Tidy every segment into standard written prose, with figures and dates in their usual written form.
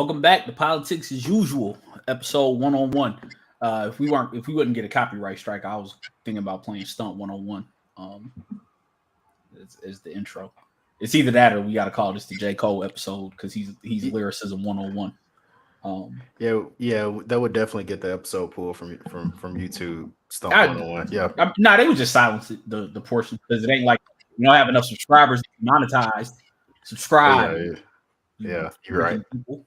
Welcome back to Politics as Usual, episode 101. If we wouldn't get a copyright strike, I was thinking about playing Stunt 101 as the intro. It's either that or we got to call this the J. Cole episode because he's lyricism 101. Yeah, that would definitely get the episode pulled from YouTube. Stunt 101. Yeah. They would just silence the portion because it ain't like you don't have enough subscribers to monetize. Subscribe. Yeah, you're right. People.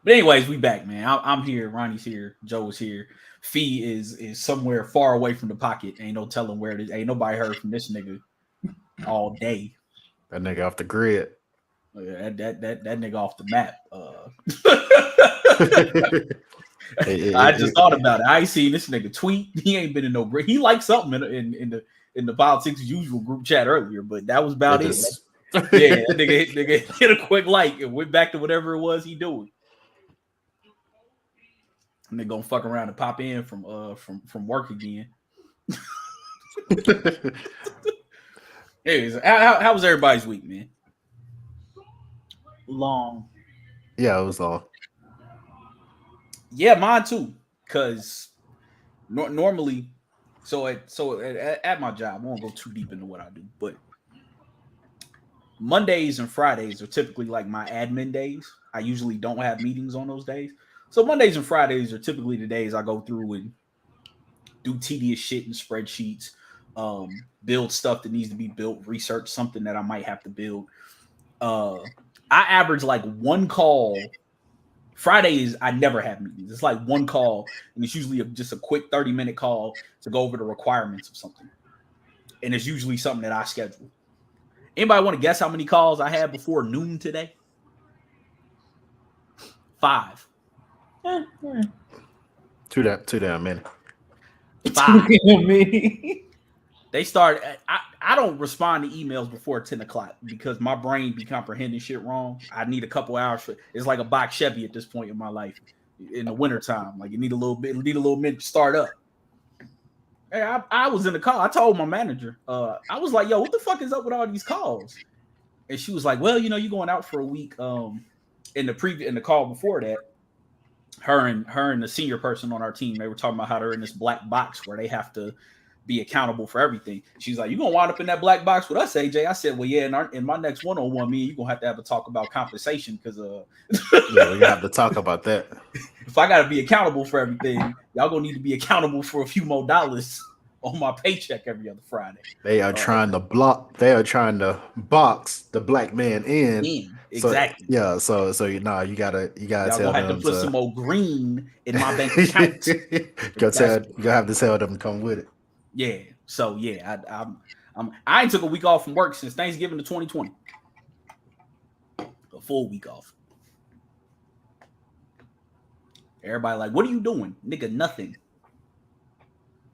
But anyways, we back, man. I'm here. Ronnie's here. Joe is here. Fee is somewhere far away from the pocket. Ain't no telling where it is. Ain't nobody heard from this nigga all day. That nigga off the grid. That nigga off the map. I just thought about it. I ain't seen this nigga tweet. He ain't been in no grid. He liked something in the Politics as Usual group chat earlier, but that was about it. Yeah, that nigga hit a quick like and went back to whatever it was he doing. And they gonna fuck around and pop in from work again. Anyways, how was everybody's week, man? Long. Yeah, it was long. Yeah, mine too. Cause normally, so at my job, I won't go too deep into what I do, but Mondays and Fridays are typically like my admin days. I usually don't have meetings on those days. So Mondays and Fridays are typically the days I go through and do tedious shit in spreadsheets, build stuff that needs to be built, research something that I might have to build. I average like one call. Fridays, I never have meetings. It's like one call, and it's usually just a quick 30-minute call to go over the requirements of something. And it's usually something that I schedule. Anybody want to guess how many calls I had before noon today? 5. Too damn many. 5. They start. I don't respond to emails before 10 o'clock because my brain be comprehending shit wrong. I need a couple hours. It's like a box Chevy at this point in my life. In the wintertime, like you need a little minute to start up. Hey, I was in the call. I told my manager. I was like, "Yo, what the fuck is up with all these calls?" And she was like, "Well, you're going out for a week." In the call before that, her and the senior person on our team, they were talking about how they're in this black box where they have to be accountable for everything. She's like, "You gonna wind up in that black box with us, AJ?" I said, "Well, yeah. In my next one-on-one, me and you gonna have a talk about compensation because yeah, we have to talk about that. If I gotta be accountable for everything, y'all gonna need to be accountable for a few more dollars on my paycheck every other Friday." They are trying to box the black man in. Exactly. So you gotta y'all tell gonna have to put some more green in my bank account. You have to tell them to come with it. Yeah. So yeah, I ain't took a week off from work since Thanksgiving to 2020. A full week off. Everybody like, "What are you doing, nigga?" Nothing.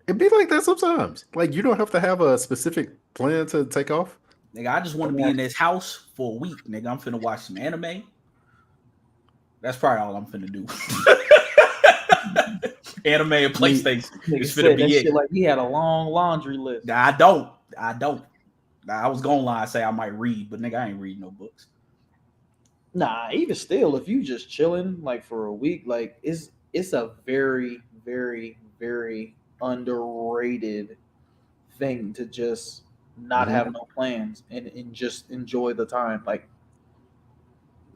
It be like that sometimes. Like you don't have to have a specific plan to take off. Nigga, I just want to be in this house for a week, nigga. I'm finna watch some anime. That's probably all I'm finna do. Anime and PlayStation. It's finna be it. Shit like he had a long laundry list. I don't. I was gonna lie and say I might read, but nigga, I ain't reading no books. Nah, even still, if you just chilling like for a week, like it's a very, very, very underrated thing to just not have no plans and just enjoy the time. Like,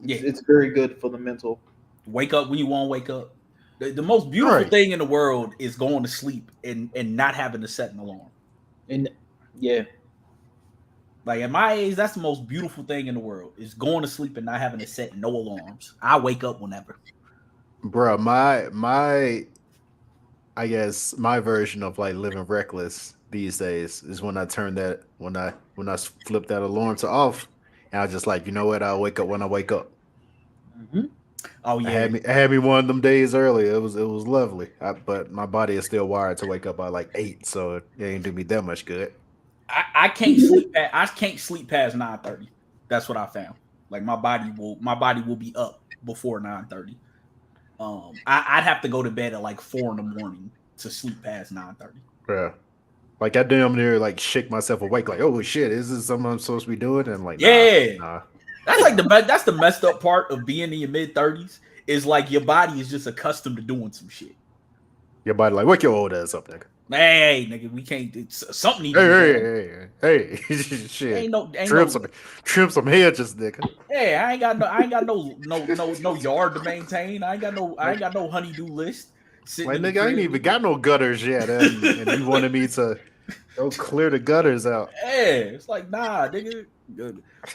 yeah, it's very good for the mental. Wake up when you want to wake up. The most beautiful thing in the world is going to sleep and not having to set an alarm. And yeah, like at my age, that's the most beautiful thing in the world is going to sleep and not having to set no alarms. I wake up whenever. Bro, my I guess my version of like living reckless these days is when I turn that when I flip that alarm to off, and I was just like, you know what? I'll wake up when I wake up. Mm-hmm. Oh yeah, I had me one of them days earlier. It was lovely, but my body is still wired to wake up by like 8, so it ain't do me that much good. I can't sleep. I can't sleep past 9:30. That's what I found. Like my body will be up before 9:30. I'd have to go to bed at like 4 in the morning to sleep past 9:30. Yeah. Like I damn near like shake myself awake, like, oh shit, is this something I'm supposed to be doing? And like, yeah, nah. That's like that's the messed up part of being in your mid-30s is like your body is just accustomed to doing some shit. Your body like, wake your old ass up, nigga. Hey, nigga, we can't. Something needs to be done. Hey, shit. Trim some hedges, nigga. Hey, I ain't got no yard to maintain. I ain't got no honeydew list. Like, nigga, I ain't even got no gutters yet, and you wanted me to go clear the gutters out. Yeah, it's like, nah, nigga.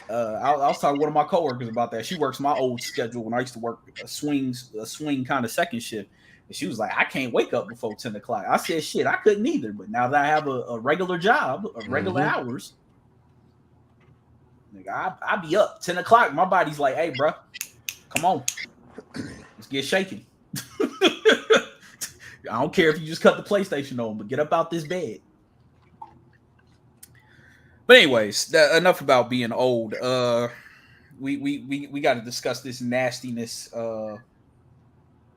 I was talking to one of my coworkers about that. She works my old schedule when I used to work a swing kind of second shift. And she was like, I can't wake up before 10 o'clock. I said, shit, I couldn't either. But now that I have a regular job, regular hours, nigga, I be up 10 o'clock. My body's like, hey, bro, come on. Let's get shaking. I don't care if you just cut the PlayStation on, but get up out this bed. But anyways, enough about being old. We got to discuss this nastiness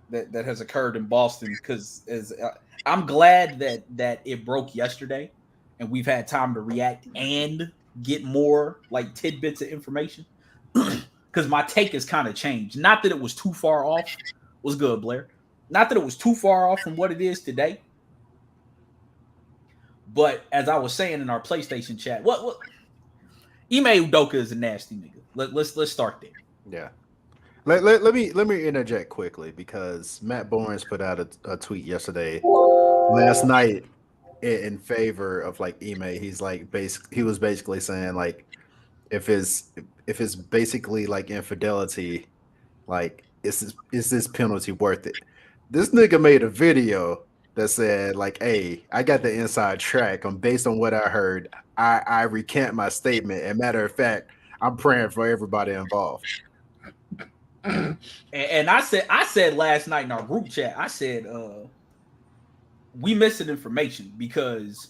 that has occurred in Boston, because I'm glad that it broke yesterday, and we've had time to react and get more like tidbits of information. Because my take has kind of changed. Not that it was too far off. What's good, Blair? Not that it was too far off from what it is today. But as I was saying in our PlayStation chat, what Ime Udoka is a nasty nigga. Let's start there. Yeah. Let me interject quickly, because Matt Barnes put out a tweet last night in favor of like Ime. He's like he was basically saying like if it's basically like infidelity, like is this penalty worth it? This nigga made a video that said like, hey, I got the inside track. Based on what I heard, I recant my statement. And matter of fact, I'm praying for everybody involved. And I said last night in our group chat, I said we missing information, because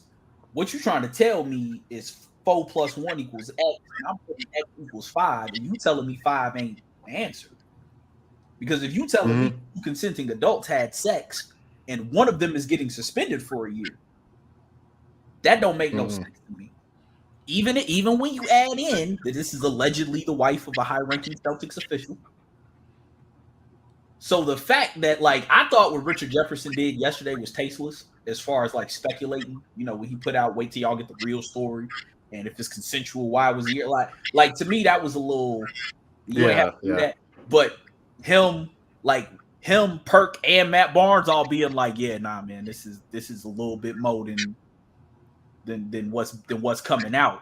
what you're trying to tell me is 4 + 1 = X, and I'm putting X = 5, and you telling me 5 ain't answered. Because if you telling me two consenting adults had sex and one of them is getting suspended for a year, that don't make no sense to me. Even when you add in that this is allegedly the wife of a high-ranking Celtics official. So the fact that, like, I thought what Richard Jefferson did yesterday was tasteless as far as like speculating, you know, when he put out, wait till y'all get the real story, and if it's consensual, why was he here? Like to me, that was a little, you ain't have to do that. But him, Perk and Matt Barnes all being like, yeah, nah, man, this is a little bit more than what's coming out.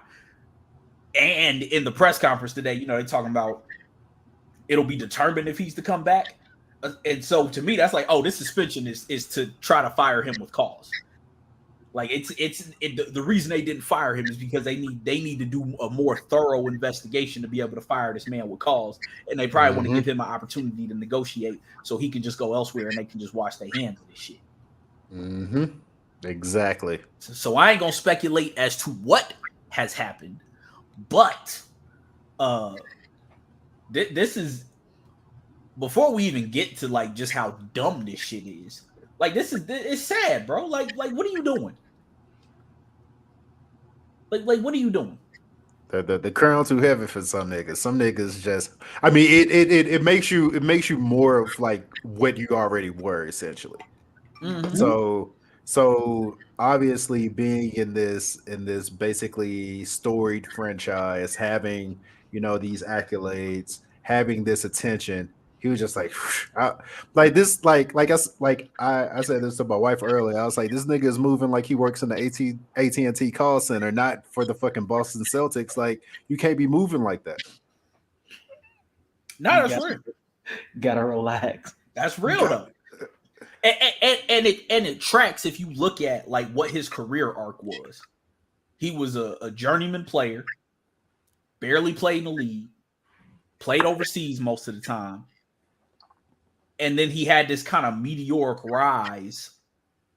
And in the press conference today, you know, they're talking about it'll be determined if he's to come back. And so to me, that's like, oh, this suspension is to try to fire him with cause. Like the reason they didn't fire him is because they need to do a more thorough investigation to be able to fire this man with cause, and they probably want to give him an opportunity to negotiate so he can just go elsewhere and they can just wash their hands of this shit. Exactly. So I ain't gonna speculate as to what has happened, but this is before we even get to like just how dumb this shit is. Like it's sad, bro. Like what are you doing? Like what are you doing? The crown too heavy for some niggas. Some niggas just, I mean, it makes you more of like what you already were essentially. So obviously being in this basically storied franchise, having, you know, these accolades, having this attention, he was just like, like this, like I said this to my wife earlier. I was like, this nigga is moving like he works in the AT&T call center, not for the fucking Boston Celtics. Like, you can't be moving like that. No, that's real. Gotta relax. That's real though. And it tracks if you look at like what his career arc was. He was a journeyman player, barely played in the league, played overseas most of the time. And then he had this kind of meteoric rise,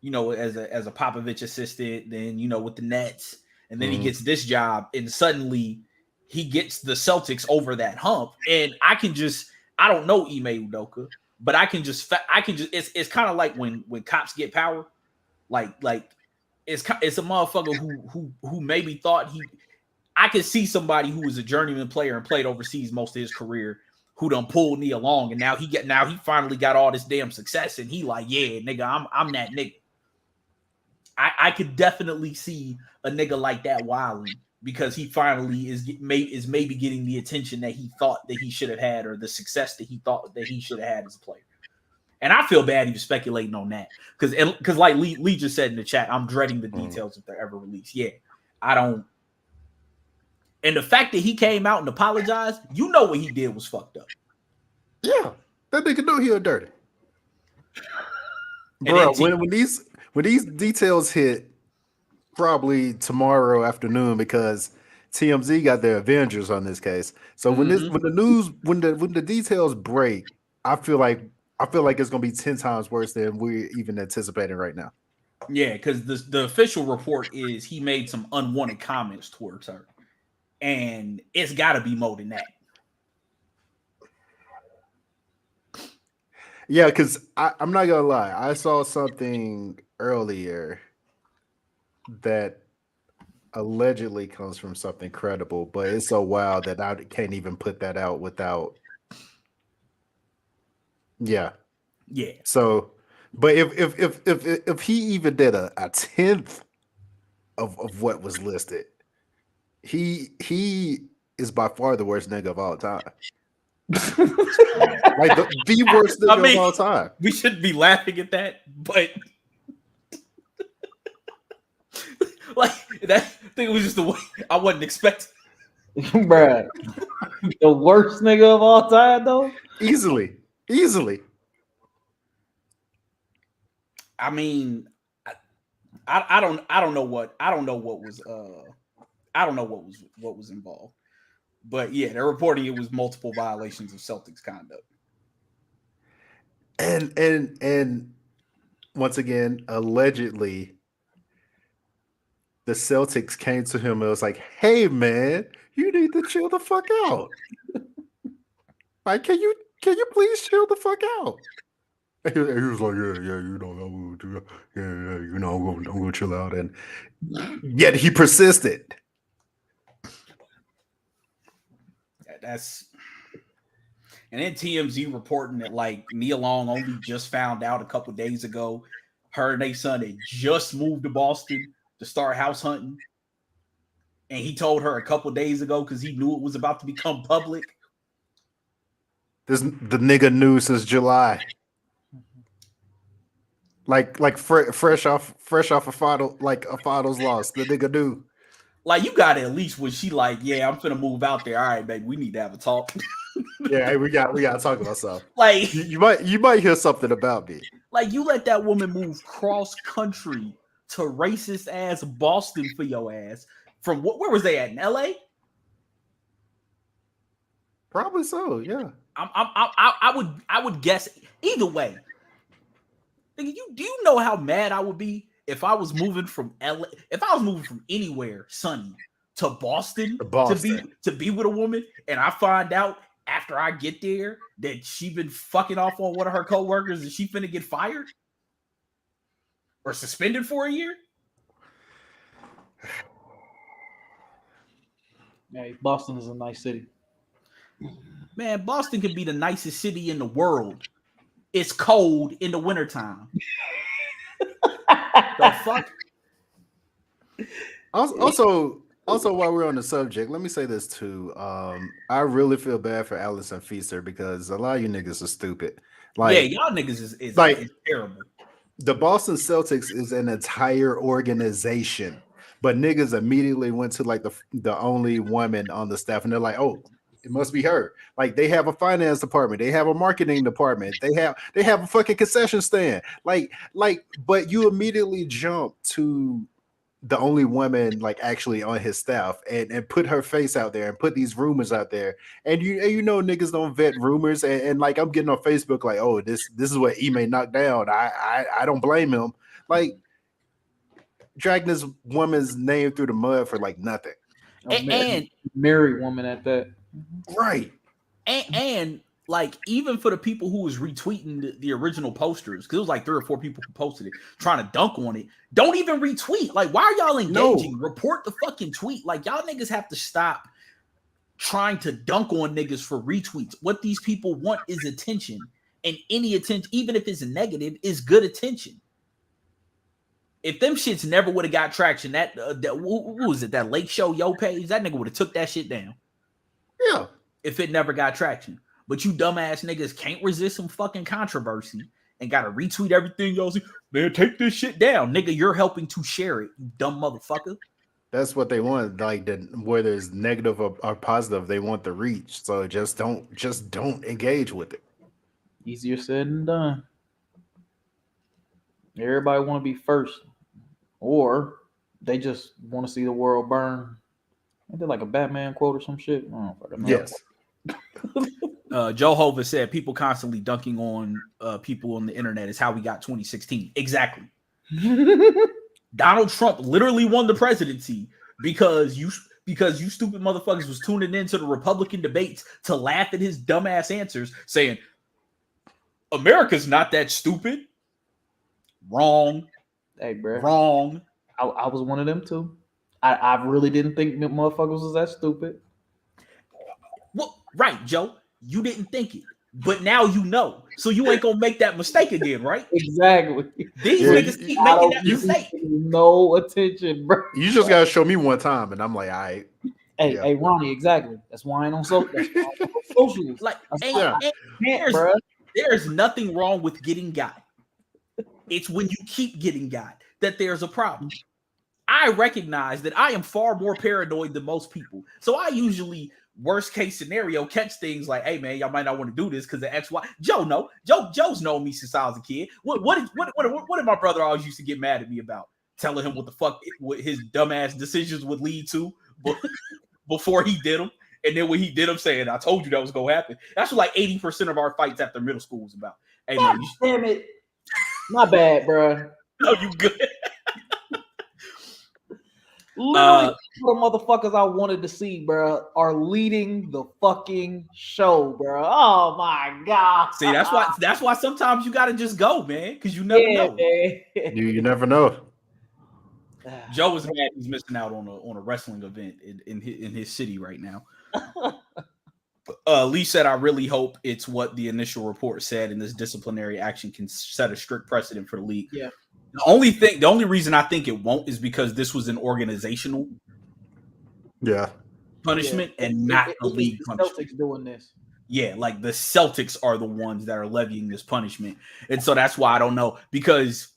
you know, as a Popovich assistant, then, you know, with the Nets, and then he gets this job, and suddenly he gets the Celtics over that hump. And I don't know Ime Udoka, but I can just it's kind of like when cops get power, like it's a motherfucker who maybe thought I could see somebody who was a journeyman player and played overseas most of his career who done pulled me along, and now he finally got all this damn success, and he like, yeah, nigga, I'm that nigga. I could definitely see a nigga like that wilding because he finally is maybe getting the attention that he thought that he should have had, or the success that he thought that he should have had as a player. And I feel bad even speculating on that because like Lee just said in the chat, I'm dreading the details if they're ever released. Yeah, I don't. And the fact that he came out and apologized, you know what he did was fucked up. Yeah, that nigga know he was dirty. Bro, when these details hit, probably tomorrow afternoon, because TMZ got their Avengers on this case. So when the details break, I feel like it's gonna be 10 times worse than we're even anticipating right now. Yeah, because the official report is he made some unwanted comments towards her, and it's got to be more than that. Yeah, because I'm not gonna lie, I saw something earlier that allegedly comes from something credible, but it's so wild that I can't even put that out without. Yeah. So, but if he even did a 10th of what was listed, he is by far the worst nigga of all time. Like the worst nigga of all time. We shouldn't be laughing at that, but like that thing was just the way I wasn't expecting. Bruh, the worst nigga of all time, though. Easily. I mean, I don't know what was involved. But yeah, they're reporting it was multiple violations of Celtics conduct. And once again, allegedly, the Celtics came to him and was like, "Hey man, you need to chill the fuck out. Like, can you please chill the fuck out?" And he was like, "Yeah, you know, I'm gonna do, yeah, you know, I'm gonna chill out." And yet he persisted. And then TMZ reporting that like Nia Long only just found out a couple days ago her and their son had just moved to Boston to start house hunting, and he told her a couple days ago because he knew it was about to become public. The nigga knew since July, like fresh off a final, like a finals loss. The nigga knew. Like, you got at least when she like, yeah, I'm finna move out there. All right, baby, we need to have a talk. Yeah, hey, we got to talk about something. Like, you might hear something about me. Like, you let that woman move cross country to racist ass Boston for your ass. From where was they at, in LA? Probably so. Yeah. I would guess either way. Do you know how mad I would be if I was moving from LA, if I was moving from anywhere sunny to Boston, to be with a woman, and I find out after I get there that she been fucking off on one of her coworkers and she finna get fired or suspended for a year? Hey, Boston is a nice city. Man, Boston could be the nicest city in the world. It's cold in the wintertime. The fuck? Also, while we're on the subject, let me say this too. I really feel bad for Allison Feaster because a lot of you niggas are stupid. Like, yeah, y'all niggas is terrible. The Boston Celtics is an entire organization, but niggas immediately went to like the only woman on the staff, and they're like, "Oh, it must be her." Like, they have a finance department, they have a marketing department, they have a fucking concession stand. Like, but you immediately jump to the only woman like actually on his staff and put her face out there and put these rumors out there. And you know niggas don't vet rumors, and like I'm getting on Facebook like, "Oh, this is what Ime knocked down." I don't blame him. Like, dragging this woman's name through the mud for like nothing. And married woman at that. Right. And like even for the people who was retweeting the original posters, because it was like 3 or 4 people who posted it trying to dunk on it, don't even retweet. Like, why are y'all engaging? No. Report the fucking tweet. Like, y'all niggas have to stop trying to dunk on niggas for retweets. What these people want is attention, and any attention, even if it's negative, is good attention. If them shits never would have got traction, that who was it? That Lake Show Yo page, that nigga would have took that shit down. Yeah, if it never got traction. But you dumbass niggas can't resist some fucking controversy and gotta retweet everything y'all see. Man, take this shit down, nigga. You're helping to share it, you dumb motherfucker. That's what they want. Like whether it's negative or positive, they want the reach. So just don't engage with it. Easier said than done. Everybody want to be first, or they just want to see the world burn. Ain't there like a Batman quote or some shit? I don't fucking know. Yes. Joe Hova said people constantly dunking on people on the internet is how we got 2016. Exactly. Donald Trump literally won the presidency because you stupid motherfuckers was tuning into the Republican debates to laugh at his dumbass answers, saying America's not that stupid. Wrong. Hey, bro. Wrong. I was one of them too. I really didn't think motherfuckers was that stupid. Well, right, Joe. You didn't think it, but now you know. So you ain't gonna make that mistake again, right? Exactly. These niggas keep making that mistake. No attention, bro. You just gotta show me one time, and I'm like, all right. Hey, Ronnie, exactly. That's why I ain't on socials. Like, bro. There's nothing wrong with getting got. It's when you keep getting got that there's a problem. I recognize that I am far more paranoid than most people. So I usually, worst case scenario, catch things like, hey man, y'all might not want to do this because of X, Y. Joe's known me since I was a kid. What did my brother always used to get mad at me about? Telling him what the fuck his dumbass decisions would lead to before he did them. And then when he did them, saying, I told you that was going to happen. That's what like 80% of our fights after middle school was about. Hey man, damn it. My bad, bro. No, you good. Literally, the motherfuckers I wanted to see, bro, are leading the fucking show, bro. Oh my god! See, that's why sometimes you gotta just go, man, because you never know. You never know. Joe was mad he's missing out on a wrestling event in his city right now. Lee said, I really hope it's what the initial report said, and this disciplinary action can set a strict precedent for the league. Yeah. The only reason I think it won't is because this was an organizational punishment and not a league punishment. Celtics doing this. Yeah, like the Celtics are the ones that are levying this punishment. And so that's why I don't know, because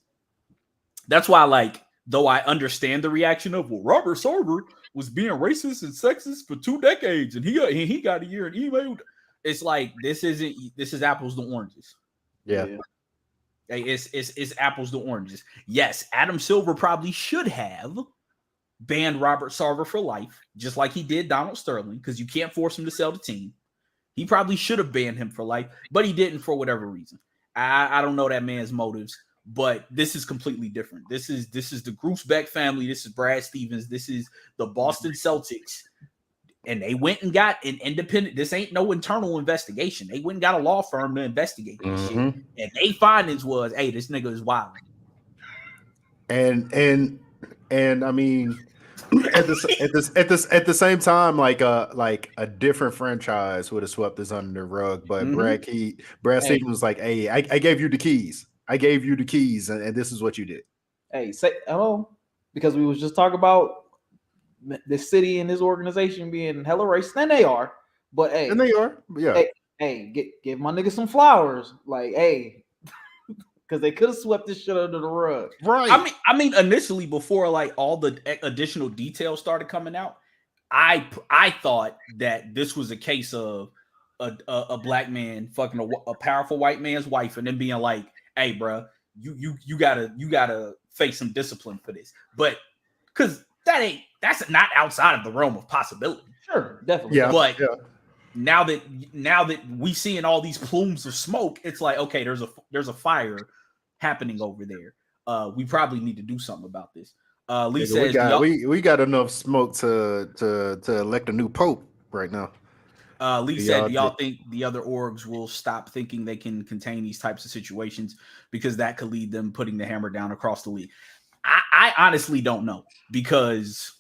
that's why, like, though I understand the reaction of, well, Robert Sarver was being racist and sexist for 2 decades and he got a year and emailed. It's like, this is apples to oranges. Yeah. Hey, it's apples to oranges. Yes, Adam Silver probably should have banned Robert Sarver for life, just like he did Donald Sterling, because you can't force him to sell the team. He probably should have banned him for life, but he didn't for whatever reason. I don't know that man's motives, but this is completely different. This is the Grousbeck family. This is Brad Stevens. This is the Boston Celtics. And they went and got an independent. This ain't no internal investigation. They went and got a law firm to investigate this shit. And they findings was, hey, this nigga is wild. And I mean, at the same time, like a different franchise would have swept this under the rug. But Brad Stevens was like, hey, I gave you the keys. I gave you the keys, and this is what you did. Hey, say hello, because we was just talking about this city and this organization being hella racist, and they are. But hey, and they are, yeah. Hey, give my nigga some flowers, like hey, because they could have swept this shit under the rug, right? I mean, initially before like all the additional details started coming out, I thought that this was a case of a black man fucking a powerful white man's wife, and then being like, hey, bro, you gotta face some discipline for this, but because that's not outside of the realm of possibility. Sure, definitely. Yeah, but now that we seeing all these plumes of smoke, it's like, okay, there's a fire happening over there. We probably need to do something about this. Lee says we got enough smoke to elect a new pope right now. Lee Do said, y'all do y'all thi- think the other orgs will stop thinking they can contain these types of situations because that could lead them putting the hammer down across the league? I honestly don't know, because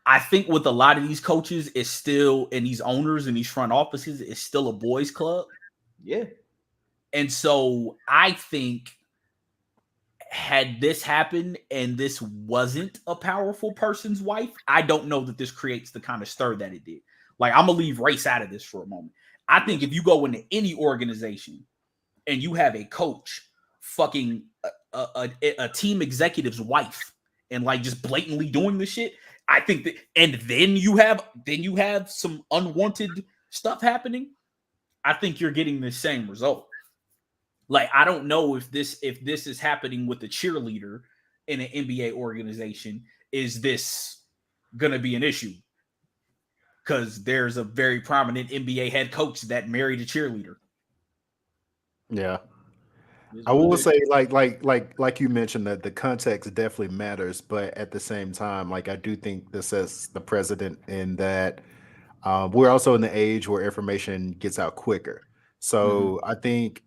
I think with a lot of these coaches, it's still, and these owners and these front offices, it's still a boys club. Yeah. And so I think had this happened and this wasn't a powerful person's wife, I don't know that this creates the kind of stir that it did. Like, I'm gonna leave race out of this for a moment. I think if you go into any organization and you have a coach fucking a team executive's wife and like just blatantly doing this shit, I think that, and then you have some unwanted stuff happening, I think you're getting the same result. Like, I don't know if this is happening with the cheerleader in an NBA organization, is this gonna be an issue? Because there's a very prominent NBA head coach that married a cheerleader. Yeah. I will say, like you mentioned, that the context definitely matters, but at the same time, like, I do think this as the president in that we're also in the age where information gets out quicker. So I think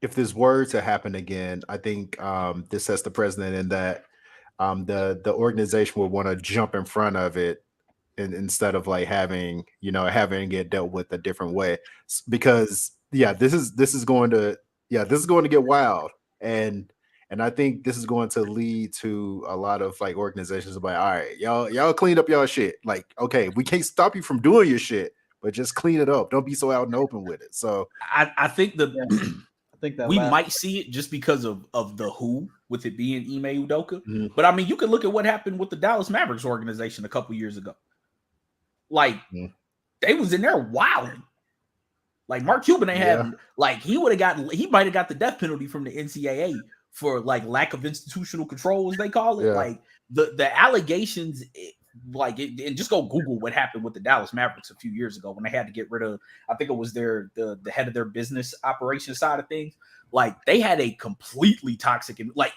if this were to happen again, I think this sets the president in that the organization would want to jump in front of it, instead of like having it dealt with a different way. Because this is going to get wild, and I think this is going to lead to a lot of like organizations like, all right, y'all clean up y'all shit. Like, okay, we can't stop you from doing your shit, but just clean it up. Don't be so out and open with it. So I think I think that we might see it just because of the who, with it being Ime Udoka. Mhm. But I mean, you could look at what happened with the Dallas Mavericks organization a couple years ago. Like, they was in there wilding. Like, Mark Cuban ain't have, like, he might have got the death penalty from the NCAA for like lack of institutional control, as they call it. Yeah. Like, the allegations, and just go Google what happened with the Dallas Mavericks a few years ago when they had to get rid of, I think it was the head of their business operation side of things. Like, they had a completely toxic, like,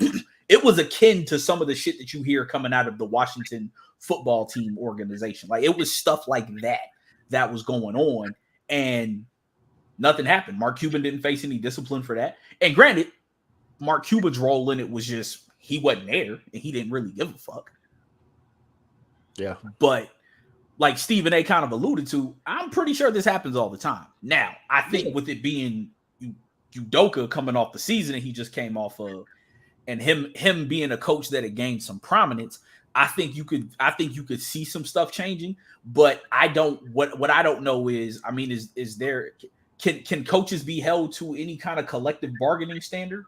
it was akin to some of the shit that you hear coming out of the Washington football team organization. Like, it was stuff like that was going on, and nothing happened. Mark Cuban didn't face any discipline for that. And granted, Mark Cuban's role in it was just, he wasn't there and he didn't really give a fuck. Yeah. But like Stephen A kind of alluded to, I'm pretty sure this happens all the time. Now, I think with it being Udoka coming off the season and he just came off of, and him being a coach that had gained some prominence, I think you could see some stuff changing. But I don't, what I don't know is, I mean, is there, can coaches be held to any kind of collective bargaining standard?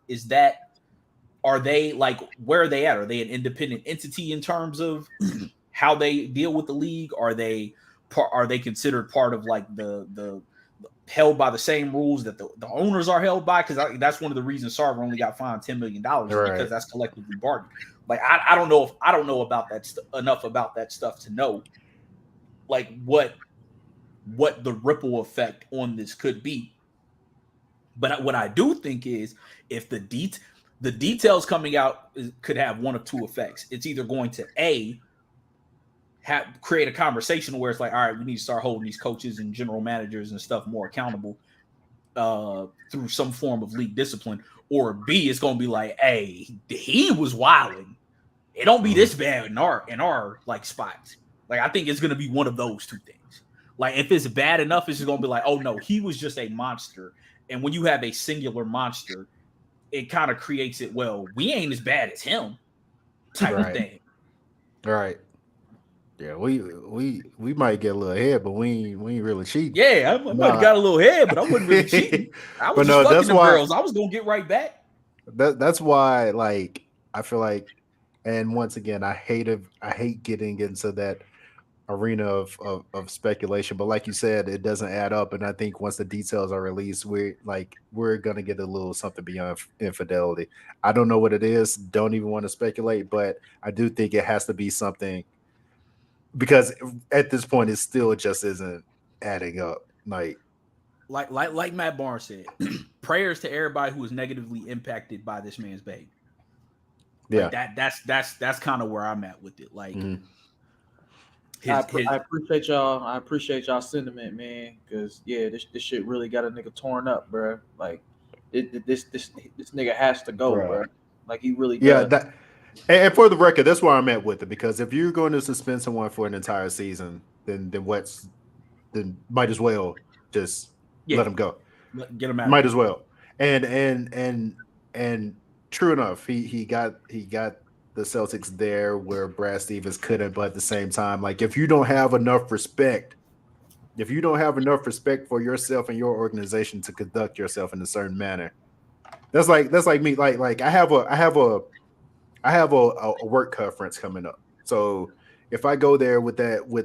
Are they like, where are they at? Are they an independent entity in terms of how they deal with the league? Are they considered part of like the held by the same rules that the owners are held by? Because that's one of the reasons Sarver only got fined $10 million, because that's collectively bargained. Like, I don't know about that enough about that stuff to know like what the ripple effect on this could be. But what I do think is, if the details coming out could have one of two effects. It's either going to create a conversation where it's like, all right, we need to start holding these coaches and general managers and stuff more accountable through some form of league discipline, or B, it's going to be like, hey, he was wilding. It don't be this bad in our like spots. Like, I think it's going to be one of those two things. Like, if it's bad enough, it's just going to be like, oh no, he was just a monster. And when you have a singular monster, it kind of creates it, well, we ain't as bad as him type of thing. Right. Yeah, we might get a little ahead, but we ain't really cheating. Yeah, I might have got a little head, but I wasn't really cheating. I was just fucking the girls. I was gonna get right back. That's why, like, I feel like, and once again, I hate getting into that arena of speculation, but like you said, it doesn't add up. And I think once the details are released, we're gonna get a little something beyond infidelity. I don't know what it is, don't even want to speculate, but I do think it has to be something, because at this point it still just isn't adding up. Like Matt Barnes said, prayers to everybody who was negatively impacted by this man's baby. Yeah, like that's kind of where I'm at with it. Like, I appreciate y'all. I appreciate y'all sentiment, man. Because this shit really got a nigga torn up, bro. Like this nigga has to go, Bruh. bro. Like he really does. Yeah, that. And for the record, that's where I'm at with it. Because if you're going to suspend someone for an entire season, then might as well just let him go. Get him out. Might as well. And true enough, he got the Celtics there where Brad Stevens couldn't. But at the same time, like if you don't have enough respect for yourself and your organization to conduct yourself in a certain manner, that's like me. Like I have a work conference coming up. So if I go there with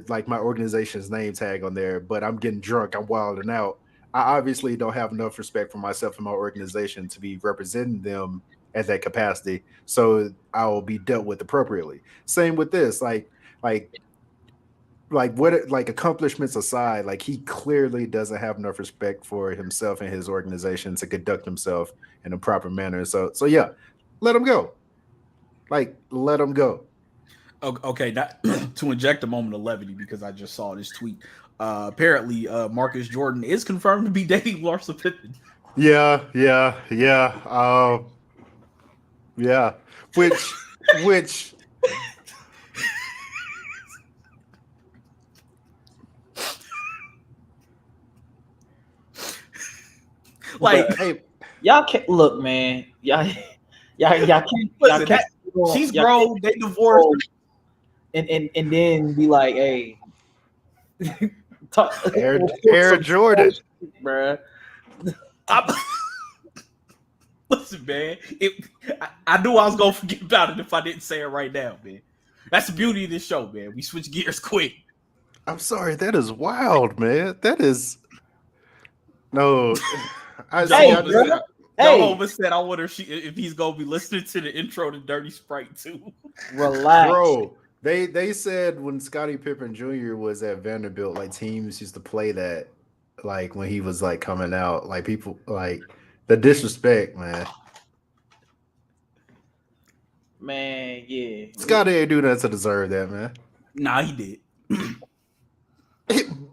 like my organization's name tag on there, but I'm getting drunk, I'm wilding out, I obviously don't have enough respect for myself and my organization to be representing them at that capacity. So I'll be dealt with appropriately. Same with this, like accomplishments aside, like he clearly doesn't have enough respect for himself and his organization to conduct himself in a proper manner. So yeah, let him go. Like, let him go. Okay, to inject a moment of levity because I just saw this tweet. Apparently, Marcus Jordan is confirmed to be dating Larsa Pippen. Yeah. Which. Like, hey, y'all can't look, man. Y'all can't. Listen, she's grown. They divorced, and then be like, hey, Air Jordan, bruh. Listen, man. I knew I was gonna forget about it if I didn't say it right now, man. That's the beauty of this show, man. We switch gears quick. I'm sorry, that is wild, man. That is no. Jehovah said, "I wonder if he's gonna be listening to the intro to Dirty Sprite too." Relax, bro. They said when Scottie Pippen Jr. was at Vanderbilt, like teams used to play that, like when he was like coming out, like people like the disrespect, man. Man, yeah. Scottie ain't do nothing to deserve that, man. Nah, he did.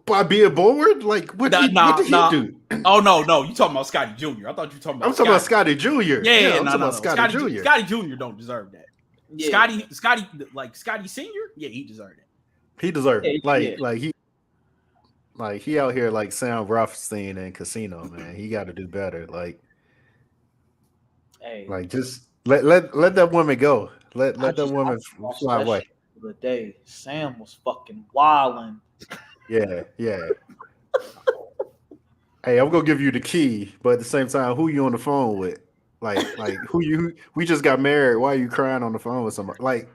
By being bored? Like, what did he do? Oh, no. You talking about Scottie Jr. I thought you were talking about I'm talking about Scottie Jr. Yeah, I'm talking about Scottie Jr. Scottie Jr. don't deserve that. Yeah. Scottie Sr.? Yeah, he deserved it. He deserved it. He out here like Sam Rothstein in Casino, man. He got to do better. Like, just let that woman go. Let that woman fly away. The day Sam was fucking wilding. Yeah. Hey, I'm gonna give you the key, but at the same time, who you on the phone with? Like we just got married. Why are you crying on the phone with somebody? Like,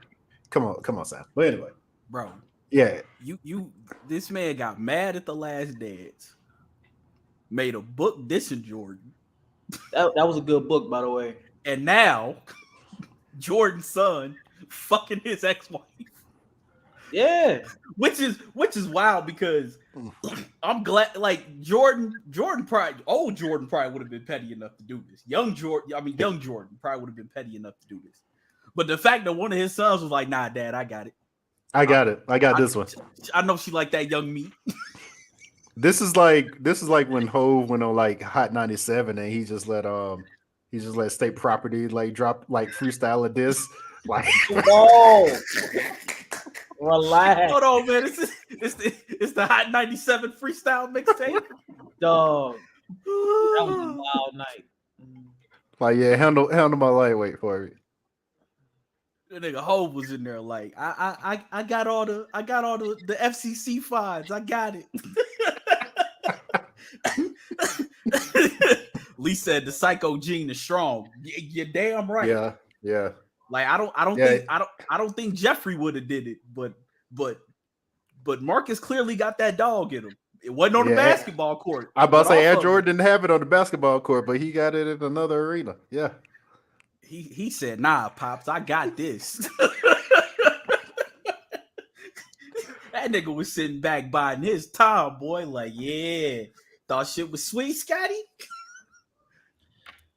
come on, Sam. But anyway, bro. Yeah. This man got mad at The Last Dance. Made a book dissing Jordan. That was a good book, by the way. And now Jordan's son fucking his ex-wife. Yeah. Which is wild because I'm glad like Jordan probably would have been petty enough to do this. Young Jordan probably would have been petty enough to do this. But the fact that one of his sons was like, nah, Dad, I got it. I got this one. I know she like that young meat. This is like when Hov went on like Hot 97 and he just let State Property like drop like freestyle a diss. Like whoa. Relax. Hold on, man. It's the Hot 97 freestyle mixtape. Dog. That was a wild night. Like, yeah, handle my lightweight for me. The nigga Hov was in there like I got all the FCC fines. I got it. Lee said the psycho gene is strong. You're damn right. Yeah. Like I don't think Jeffrey would have did it, but Marcus clearly got that dog in him. It wasn't on the basketball court. I about to say Ed Jordan didn't have it on the basketball court, but he got it in another arena. Yeah. He said, "Nah, Pops, I got this." That nigga was sitting back biding his time, boy. Like, yeah, thought shit was sweet, Scotty.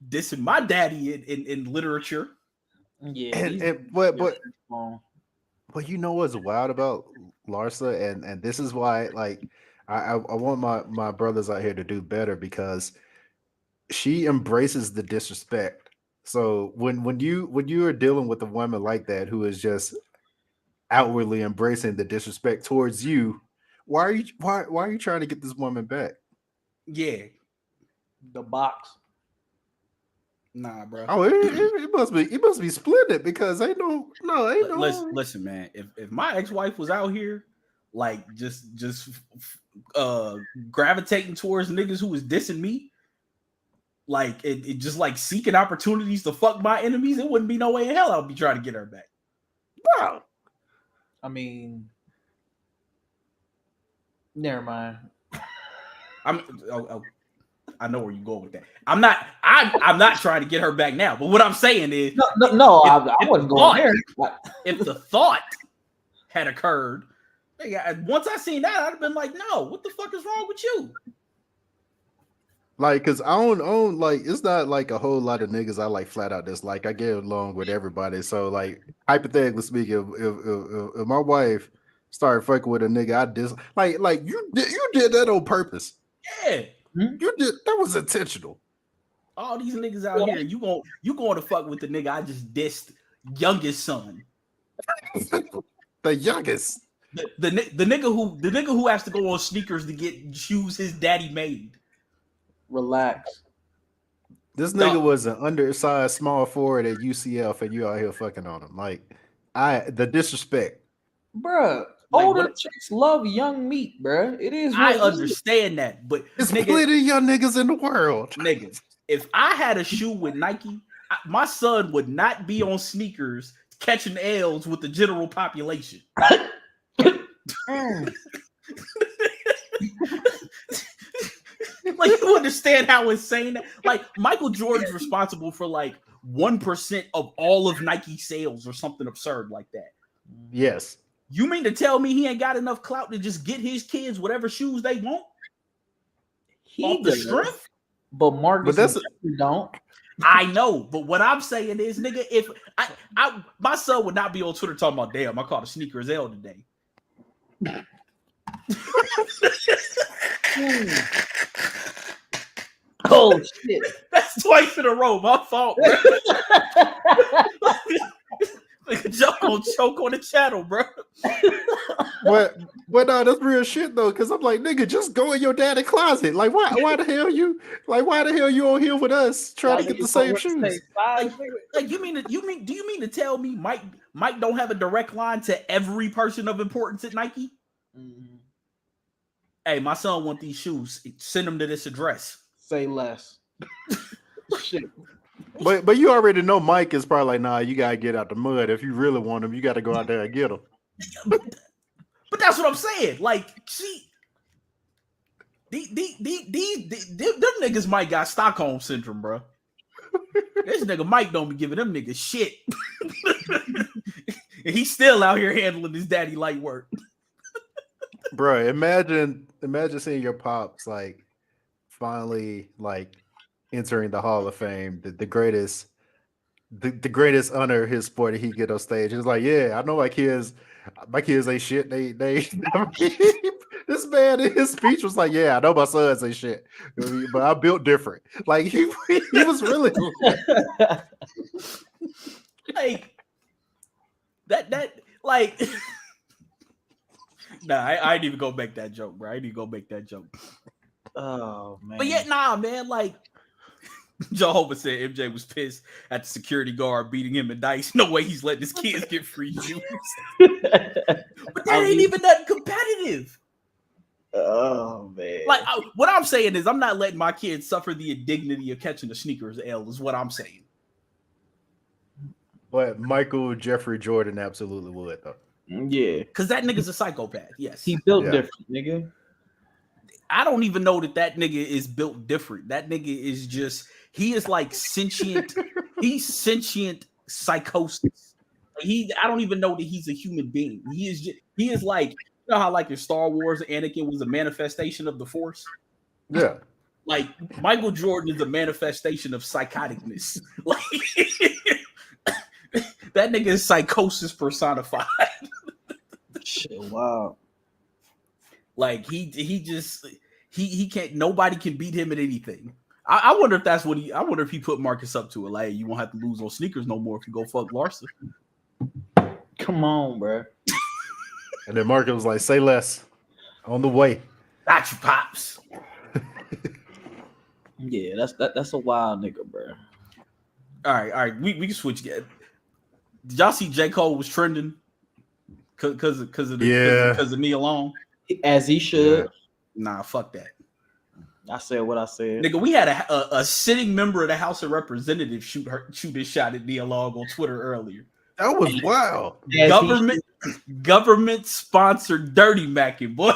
Dissing my daddy in literature. Yeah, but But you know what's wild about Larsa, and this is why, like, I want my brothers out here to do better because she embraces the disrespect. So when you are dealing with a woman like that who is just outwardly embracing the disrespect towards you, why are you trying to get this woman back? Yeah, The box. nah, bro. Oh, it must be splendid because ain't no. Listen, man. If my ex wife was out here, like just gravitating towards niggas who was dissing me, like it just like seeking opportunities to fuck my enemies, it wouldn't be no way in hell I'd be trying to get her back. Wow. I mean, never mind. I know where you go with that. I'm not trying to get her back now. But what I'm saying is, No, I wasn't going there. If the thought had occurred, once I seen that, I'd have been like, no, what the fuck is wrong with you? Like, cause I don't like it's not like a whole lot of niggas I like flat out dislike. I get along with everybody. So like hypothetically speaking, if my wife started fucking with a nigga I like you did that on purpose. Yeah. You did that was intentional. All these niggas out here, you going to fuck with the nigga I just dissed youngest son. The youngest. The nigga who has to go on sneakers to get shoes his daddy made. Relax. This nigga was an undersized small forward at UCF and you out here fucking on him. Like the disrespect. Bruh. Like, Older chicks love young meat, bruh. It is. I understand that, but there's plenty of young niggas in the world. Niggas, if I had a shoe with Nike, my son would not be on sneakers catching L's with the general population. Like, you understand how insane that? Like, Michael Jordan's responsible for like 1% of all of Nike sales or something absurd like that. Yes. You mean to tell me he ain't got enough clout to just get his kids whatever shoes they want? Off the strength? But Marcus don't. I know, but what I'm saying is, nigga, if I my son would not be on Twitter talking about, damn, I caught a sneakers L today. Oh shit! That's twice in a row. My fault, bro. Joke on choke on the channel, bro. But no, that's real shit though. Cause I'm like, nigga, just go in your daddy closet. Like, why the hell you on here with us trying to get the same shoes? Like, do you mean to tell me Mike don't have a direct line to every person of importance at Nike? Mm-hmm. Hey, my son want these shoes. Send them to this address. Say less. Shit. But you already know Mike is probably like, nah, you gotta get out the mud. If you really want them, you gotta go out there and get them. But that's what I'm saying. Like, see, them niggas might got Stockholm syndrome, bro. This nigga Mike don't be giving them niggas shit. And he's still out here handling his daddy light work. Bro, imagine seeing your pops like finally like entering the Hall of Fame, the greatest honor his sport that he get on stage. It's like, yeah, I know my kids ain't shit. They this man in his speech was like, yeah, I know my sons ain't shit, but I built different. Like he was really like that like nah, I didn't even go make that joke, bro. I didn't even go make that joke. Oh man. But yet, nah, man, like Jehovah said MJ was pissed at the security guard beating him in dice. No way he's letting his kids get free shoes. But that ain't even that competitive. Oh man. Like what I'm saying is I'm not letting my kids suffer the indignity of catching the sneakers L is what I'm saying. But Michael Jeffrey Jordan absolutely would though. Yeah. Because that nigga's a psychopath. Yes. He built different, nigga. I don't even know that nigga is built different. That nigga is just, he is like sentient. He's sentient psychosis. I don't even know that he's a human being. He is like, you know how like in Star Wars, Anakin was a manifestation of the Force? Yeah. Like Michael Jordan is a manifestation of psychoticness. Like that nigga is psychosis personified. Shit, wow. Like he just he can't. Nobody can beat him at anything. I wonder if that's what he. I wonder if he put Marcus up to it. Like, you won't have to lose on sneakers no more if you go fuck Larsa. Come on, bro. And then Marcus was like, "Say less." On the way. Got you, pops. Yeah, that's a wild nigga, bro. All right. We can switch again. Did y'all see J. Cole was trending because of Nia Long? As he should. Yeah. Nah, fuck that. I said what I said. Nigga, we had a sitting member of the House of Representatives shoot his shot at Nia Long on Twitter earlier. That was wild. Government sponsored dirty macking, boy.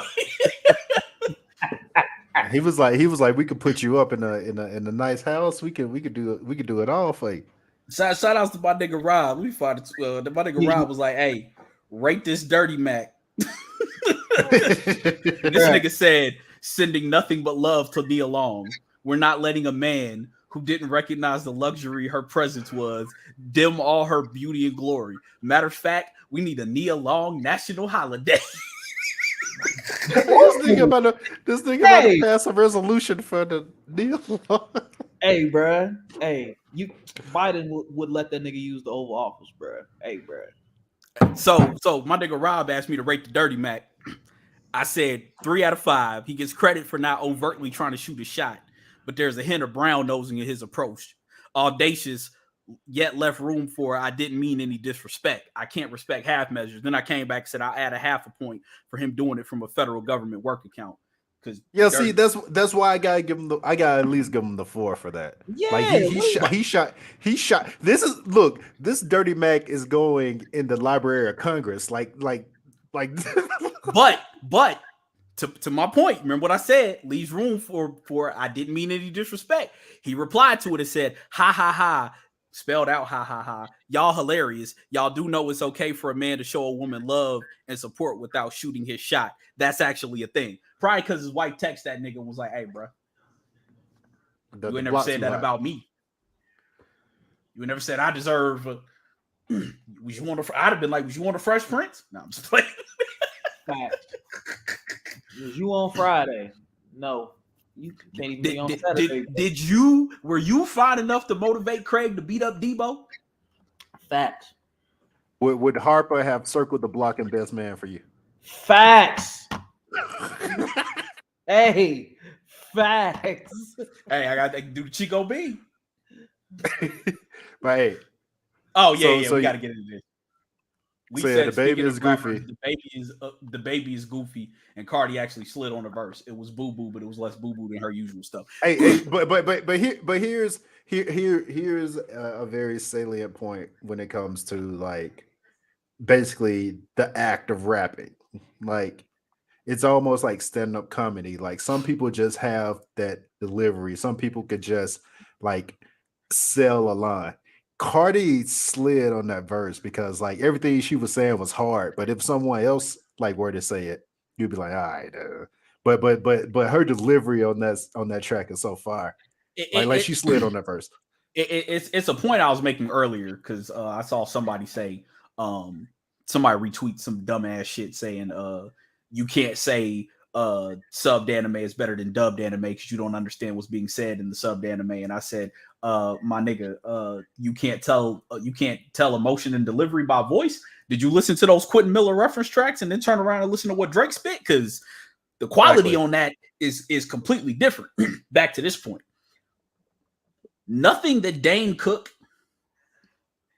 He was like, we could put you up in a nice house. We could do it all for you. Shout outs to my nigga Rob. We fought it. My nigga Rob was like, "Hey, rate this dirty Mac." This nigga said, "Sending nothing but love to Nia Long. We're not letting a man who didn't recognize the luxury her presence was dim all her beauty and glory. Matter of fact, we need a Nia Long national holiday." This nigga about to pass a resolution for the Nia Long. Hey, bro. Hey, Biden would let that nigga use the Oval Office, bro. Hey, bro. So my nigga Rob asked me to rate the dirty Mac. I said 3 out of 5. He gets credit for not overtly trying to shoot a shot, but there's a hint of brown nosing in his approach. Audacious, yet left room for I didn't mean any disrespect. I can't respect half measures. Then I came back and said I'll add a half a point for him doing it from a federal government work account. Because see, that's why I gotta give him I gotta at least give him the 4 for that. Yeah, like he shot. This dirty Mac is going in the Library of Congress. Like but to my point, remember what I said, leaves room for I didn't mean any disrespect. He replied to it and said, "Ha ha ha," spelled out ha ha ha. Y'all hilarious. Y'all do know it's okay for a man to show a woman love and support without shooting his shot. That's actually a thing. Probably because his wife texted that nigga and was like, "Hey, bro, you ain't never said that about me. You never said I deserve. I'd have been like, was you on a Fresh Prince? No, I'm just playing." Was you on Friday? No. You can't even be on Saturday. Were you fine enough to motivate Craig to beat up Debo? Facts. Would Harper have circled the block and best man for you? Facts. Hey, facts. Hey, I got to do the Chico B. But hey. Oh yeah, we got to get into this. We said the baby is goofy. The baby is goofy, and Cardi actually slid on the verse. It was boo boo, but it was less boo boo than her usual stuff. But here's a very salient point when it comes to like basically the act of rapping. Like it's almost like stand-up comedy. Like some people just have that delivery. Some people could just like sell a line. Cardi slid on that verse because like everything she was saying was hard, but if someone else like were to say it, you'd be like, all right. But her delivery on that track is so fire. Like she slid on that verse. It's a point I was making earlier because I saw somebody say somebody retweet some dumbass shit saying you can't say subbed anime is better than dubbed anime because you don't understand what's being said in the subbed anime. And I said, my nigga, you can't tell emotion and delivery by voice. Did you listen to those Quentin Miller reference tracks and then turn around and listen to what Drake spit? Because the quality on that is completely different. Back to this point, nothing that Dane Cook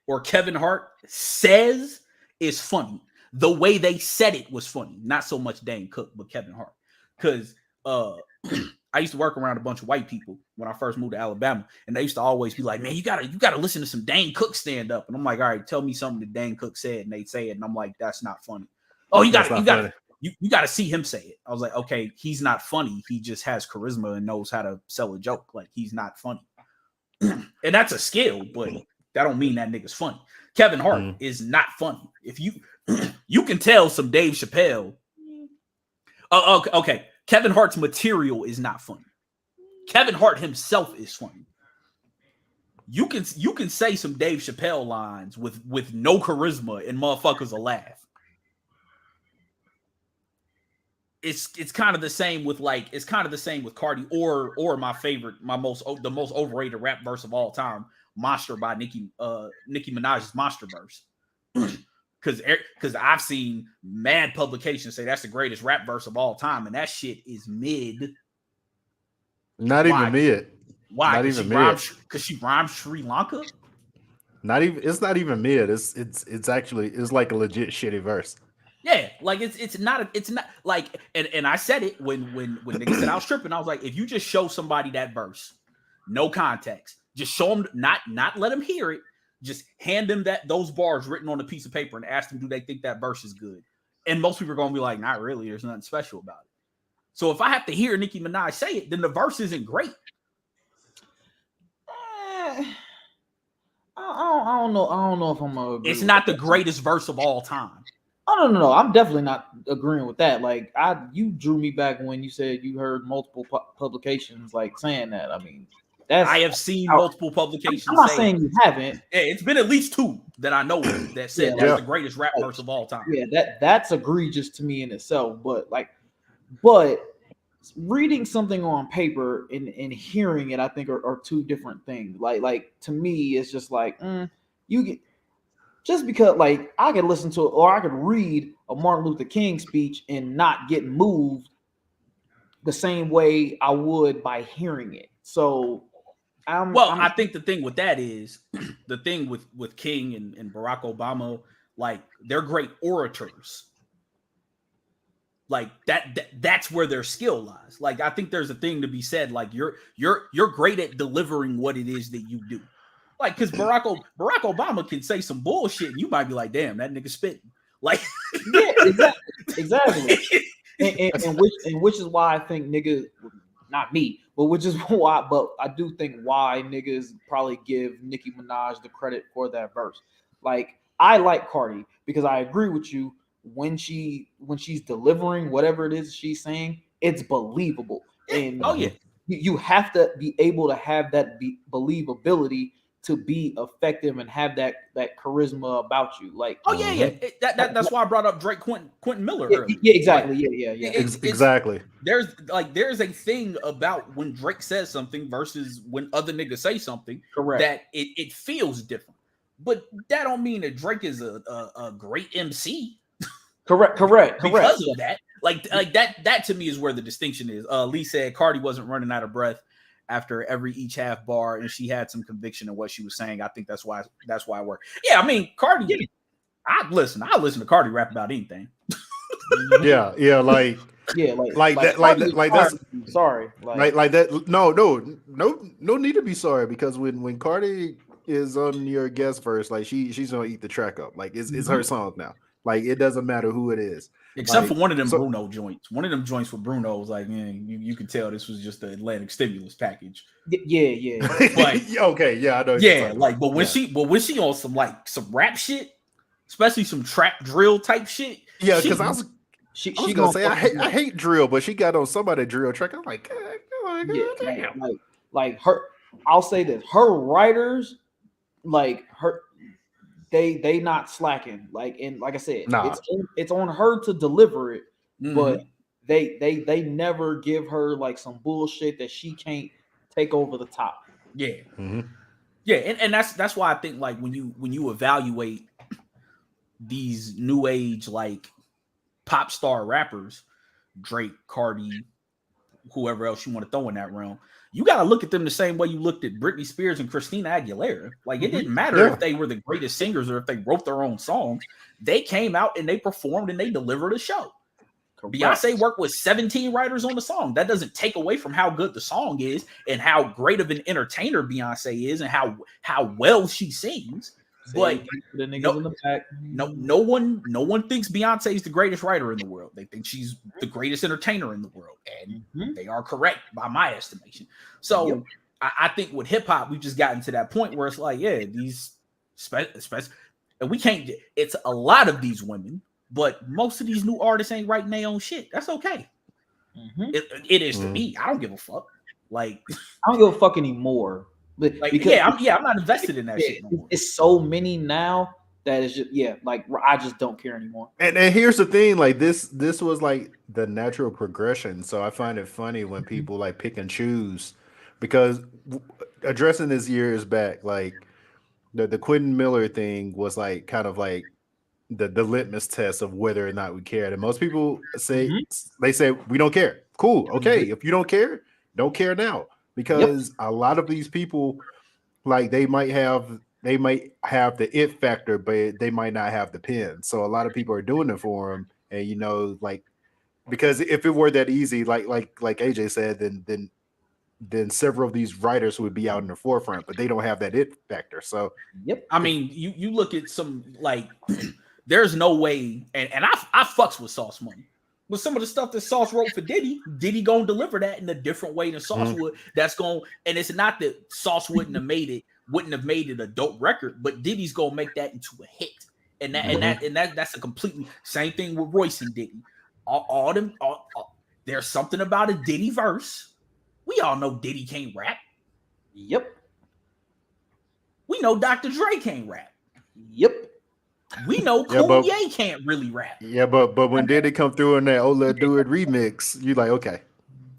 or Kevin Hart says is funny. The way they said it was funny. Not so much Dane Cook, but Kevin Hart. Because I used to work around a bunch of white people when I first moved to Alabama, and they used to always be like, "Man, you gotta listen to some Dane Cook stand up." And I'm like, "All right, tell me something that Dane Cook said," and they say it, and I'm like, "That's not funny." "Oh, you gotta see him say it." I was like, "Okay, he's not funny. He just has charisma and knows how to sell a joke. Like he's not funny." And that's a skill, but that don't mean that nigga's funny. Kevin Hart is not funny. If you can tell some Dave Chappelle. Oh, okay. Kevin Hart's material is not funny. Kevin Hart himself is funny. You can say some Dave Chappelle lines with no charisma and motherfuckers will laugh. it's kind of the same with Cardi or my favorite, the most overrated rap verse of all time, Monster by Nicki Minaj's Monster verse. Because I've seen mad publications say that's the greatest rap verse of all time, and that shit is mid. Not Why? even mid. Why? Not even mid. Because she rhymes Sri Lanka. Not even. It's not even mid. It's actually like a legit shitty verse. Yeah, like it's not like, and I said it when niggas said I was tripping. I was like, if you just show somebody that verse, no context, just show them, not let them hear it, just hand them those bars written on a piece of paper and ask them, do they think that verse is good? And most people are gonna be like, not really. There's nothing special about it. So if I have to hear Nicki Minaj say it, then the verse isn't great. I don't know if I'm gonna agree. It's not the greatest verse of all time. Oh no. I'm definitely not agreeing with that. Like you drew me back when you said you heard multiple publications like saying that. I mean, I have seen multiple publications. I'm not saying you haven't. Yeah, it's been at least 2 that I know of that said that's the greatest rap verse of all time. Yeah, that's egregious to me in itself. But reading something on paper and hearing it, I think are 2 different things. Like to me, it's just like you get. Just because, like, I could listen to it or I could read a Martin Luther King speech and not get moved the same way I would by hearing it. So, I think the thing with that is the thing with King and Barack Obama, like, they're great orators. Like that's where their skill lies. Like, I think there's a thing to be said. Like, you're great at delivering what it is that you do. Like, because Barack Obama can say some bullshit, and you might be like, "Damn, that nigga spitting." Like, yeah, exactly. and which is why I think niggas, not me, but which is why, but I do think why niggas probably give Nicki Minaj the credit for that verse. Like, I like Cardi because I agree with you when she's delivering whatever it is she's saying, it's believable. And you have to be able to have that believability to be effective and have that charisma about you. Like, that's why I brought up Drake Quentin Miller earlier. Yeah, exactly. Like, exactly. There's a thing about when Drake says something versus when other niggas say something. Correct. That it feels different. But that don't mean that Drake is a great MC. Correct. Because of that. Like that to me is where the distinction is. Lee said Cardi wasn't running out of breath after each half bar, and she had some conviction in what she was saying. I think that's why it worked. Yeah, I mean, Cardi. I listen to Cardi rap about anything. like that's sorry. Like that. No need to be sorry, because when Cardi is on your guest verse, like she's gonna eat the track up. Like it's her song now. Like, it doesn't matter who it is. Except for one of them Bruno joints. One of them joints with Bruno was like, man, you can tell this was just the Atlantic stimulus package. Yeah. Like, okay, yeah, I know. Yeah, like, but when she on some rap shit, especially some trap drill type shit. Yeah, because I was gonna say I hate drill, but she got on somebody drill track. I'm like, damn. Like her. I'll say this: her writers, like her. They not slacking. Like, and like I said, it's on her to deliver it, but they never give her like some bullshit that she can't take over the top. Yeah. Yeah, and that's why I think, like, when you evaluate these new age like pop star rappers, Drake, Cardi, whoever else you want to throw in that realm, you got to look at them the same way you looked at Britney Spears and Christina Aguilera. Like, it didn't matter if they were the greatest singers or if they wrote their own songs. They came out and they performed and they delivered a show. Correct. Beyonce worked with 17 writers on the song. That doesn't take away from how good the song is and how great of an entertainer Beyonce is and how well she sings. But no one thinks Beyonce is the greatest writer in the world. They think she's the greatest entertainer in the world, and they are correct by my estimation. So I think with hip hop, we've just gotten to that point where it's like, these and we can't. It's a lot of these women, but most of these new artists ain't writing their own shit. That's okay. It is to me. I don't give a fuck. Like, I don't give a fuck anymore. Like, because I'm not invested in that shit no more. It's so many now That is just like I just don't care anymore. And here's the thing, like this was like the natural progression. So I find it funny when people like pick and choose, because addressing this years back, like the Quentin Miller thing was like kind of like the litmus test of whether or not we cared. And most people say they say we don't care. Cool, okay. If you don't care now, because a lot of these people, like they might have the it factor, but they might not have the pen. So a lot of people are doing it for him, and like, because if it were that easy, like AJ said, then several of these writers would be out in the forefront, but they don't have that it factor. So I mean, you look at some, like, there's no way, and I fucks with Sauce Money. With some of the stuff that Sauce wrote for Diddy gonna deliver that in a different way than Sauce would. That's going, and it's not that Sauce wouldn't have made it a dope record, but Diddy's gonna make that into a hit. And that's a completely same thing with Royce and Diddy. All there's something about a Diddy verse. We all know Diddy can't rap. Yep. We know Dr. Dre can't rap. Yep. We know Kanye can't really rap. Yeah, but when Diddy come through in that "Oh Let's Do It" remix, you like, okay.